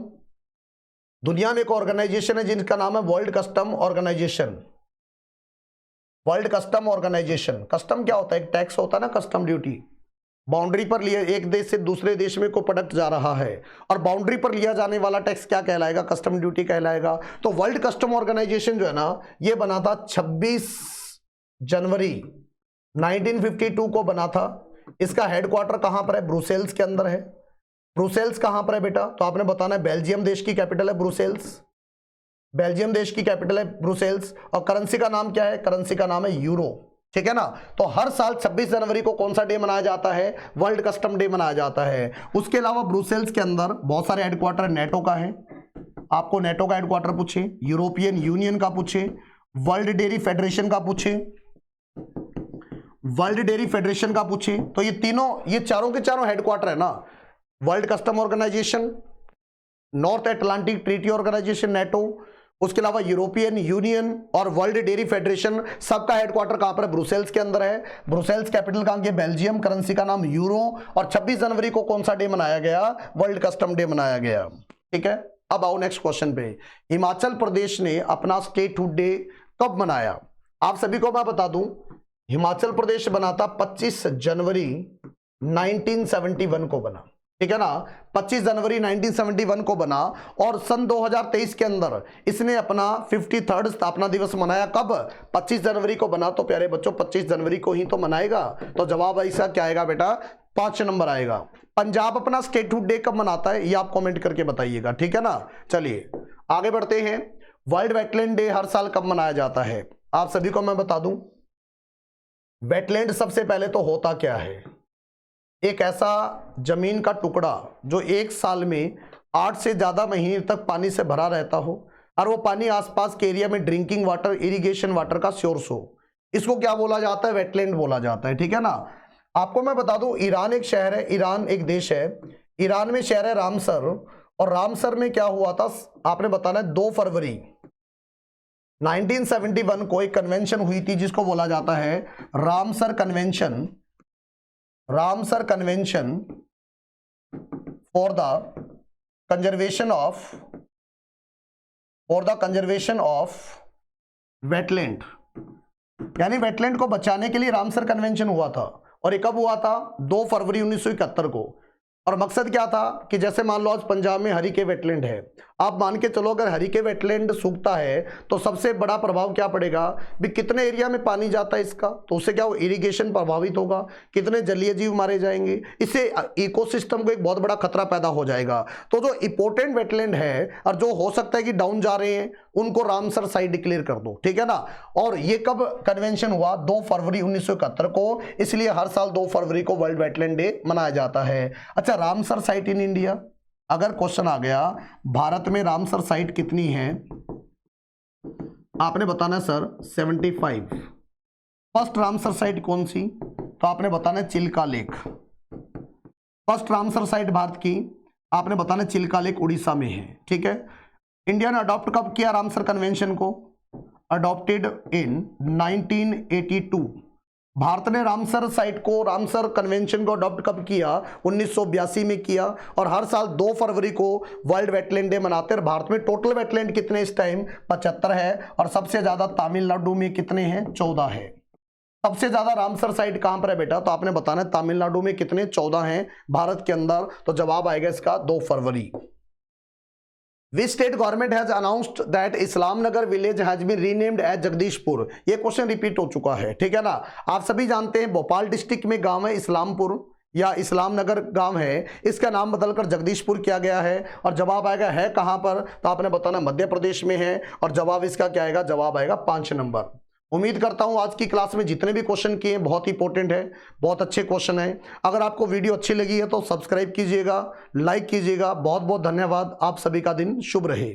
दुनिया में एक ऑर्गेनाइजेशन है जिनका नाम है World Custom Organisation. World Custom Organisation, custom क्या होता है, एक टैक्स होता है ना, कस्टम ड्यूटी। बाउंड्री पर लिया, एक देश से दूसरे देश में कोई प्रोडक्ट जा रहा है और बाउंड्री पर लिया जाने वाला टैक्स क्या कहलाएगा, कस्टम ड्यूटी कहलाएगा। तो वर्ल्ड कस्टम ऑर्गेनाइजेशन जो है ना, ये बना था 26 जनवरी 1952 को बना था। इसका हेडक्वार्टर कहां पर है, ब्रुसेल्स के अंदर है। ब्रुसेल्स कहां पर है बेटा, तो आपने बताना है बेल्जियम देश की कैपिटल है ब्रुसेल्स, बेल्जियम देश की कैपिटल है ब्रुसेल्स। और करेंसी का नाम क्या है, करेंसी का नाम है यूरो, ठीक है ना। तो हर साल 26 जनवरी को कौन सा डे मनाया जाता है, वर्ल्ड कस्टम डे मनाया जाता है। उसके अलावा ब्रुसेल्स के अंदर बहुत सारे हेडक्वार्टर नेटो का है, आपको नेटो का हेडक्वार्टर पूछे, यूरोपियन यूनियन का पूछे, वर्ल्ड डेयरी फेडरेशन का पूछे, वर्ल्ड डेयरी फेडरेशन का पूछे, तो ये तीनों, ये चारों के चारों हेडक्वार्टर है ना। World Custom Organisation, North Atlantic Treaty Organisation NATO, उसके अलावा यूरोपियन यूनियन और वर्ल्ड डेयरी फेडरेशन, सबका हेडक्वार्टर कहां पर है, ब्रुसेल्स के अंदर है। ब्रुसेल्स कैपिटल कहां की है, बेल्जियम, करेंसी का नाम यूरो। और 26 जनवरी को कौन सा डे मनाया गया, वर्ल्ड कस्टम डे मनाया गया, ठीक है। अब आओ नेक्स्ट क्वेश्चन पे, हिमाचल प्रदेश ने अपना स्टेटहुड डे कब मनाया। आप सभी को मैं बता दूं, हिमाचल प्रदेश बना था 25 जनवरी 1971 को बना, ठीक है ना। 25 जनवरी 1971 को बना। और सन 2023 के अंदर इसने अपना 53rd स्थापना दिवस मनाया। कब, 25 जनवरी को बना। तो प्यारे बच्चों 25 जनवरी को ही तो मनाएगा। तो जवाब ऐसा क्या आएगा बेटा, 5 नंबर आएगा। पंजाब अपना स्टेटहुड डे कब मनाता है, ये आप कमेंट करके बताइएगा, ठीक है ना। चलिए आगे बढ़ते हैं। वर्ल्ड वेटलैंड डे हर साल कब मनाया जाता है, आप सभी को मैं बता दूं, वेटलैंड सबसे पहले तो होता क्या है? एक ऐसा जमीन का टुकड़ा जो एक साल में 8 से ज्यादा महीने तक पानी से भरा रहता हो और वो पानी आसपास के एरिया में ड्रिंकिंग वाटर, इरिगेशन वाटर का सोर्स हो, इसको क्या बोला जाता है? वेटलैंड बोला जाता है। ठीक है ना। आपको मैं बता दूं, ईरान एक शहर है, ईरान एक देश है, ईरान में शहर है रामसर, और रामसर में क्या हुआ था आपने बताना है, 2 फरवरी 1971 को एक कन्वेंशन हुई थी जिसको बोला जाता है Ramsar convention, Ramsar convention for the conservation of wetland, यानी वेटलैंड को बचाने के लिए रामसर कन्वेंशन हुआ था। और ये कब हुआ था? 2 फरवरी 1971 को। और मकसद क्या था कि जैसे मान लो आज पंजाब में हरिके वेटलैंड है, आप मान के चलो अगर हरिके वेटलैंड सूखता है तो सबसे बड़ा प्रभाव क्या पड़ेगा भी? कितने एरिया में पानी जाता है इसका, तो उससे क्या हो, इरिगेशन प्रभावित होगा, कितने जलीय जीव मारे जाएंगे, इससे इकोसिस्टम को एक बहुत बड़ा खतरा पैदा हो जाएगा। तो जो इंपॉर्टेंट वेटलैंड है और जो हो सकता है कि डाउन जा रहे हैं, उनको रामसर साइट डिक्लेयर कर दो। ठीक है ना। और ये कब कन्वेंशन हुआ? 2 फरवरी 1971 को, इसलिए हर साल 2 फरवरी को वर्ल्ड वेटलैंड डे मनाया जाता है। अच्छा, रामसर साइट इन इंडिया, अगर क्वेश्चन आ गया भारत में रामसर साइट कितनी है, आपने बताना सर 75। फर्स्ट रामसर साइट कौन सी? तो आपने बताना Chilika lake. First Ramsar site Bharat की आपने बताना चिल्का लेक उड़ीसा में है। ठीक है। इंडिया ने अडॉप्ट कब किया रामसर कन्वेंशन को? Adopted in 1982। भारत ने रामसर साइट को, रामसर कन्वेंशन को अडॉप्ट कब किया? 1982 में किया। और हर साल 2 फरवरी को वर्ल्ड वेटलैंड डे मनाते हैं। भारत में टोटल वेटलैंड कितने इस टाइम? 75 है। और सबसे ज्यादा तमिलनाडु में कितने हैं? 14 है। सबसे ज्यादा रामसर साइट कहां पर है बेटा? तो आपने बताना है तमिलनाडु में कितने? 14 हैं भारत के अंदर। तो जवाब आएगा इसका 2 फरवरी। Which state government has announced that Islamnagar village has been renamed as Jagdishpur? ये क्वेश्चन रिपीट हो चुका है। ठीक है ना। आप सभी जानते हैं भोपाल डिस्ट्रिक्ट में गांव है इस्लामपुर या इस्लामनगर गांव है, इसका नाम बदलकर जगदीशपुर किया गया है। और जवाब आएगा है कहां पर? तो आपने बताना मध्य प्रदेश में है। और जवाब इसका क्या आएगा? जवाब आएगा 5 नंबर। उम्मीद करता हूं आज की क्लास में जितने भी क्वेश्चन किए बहुत इंपॉर्टेंट है, बहुत अच्छे क्वेश्चन है। अगर आपको वीडियो अच्छी लगी है तो सब्सक्राइब कीजिएगा, लाइक कीजिएगा। बहुत बहुत धन्यवाद। आप सभी का दिन शुभ रहे।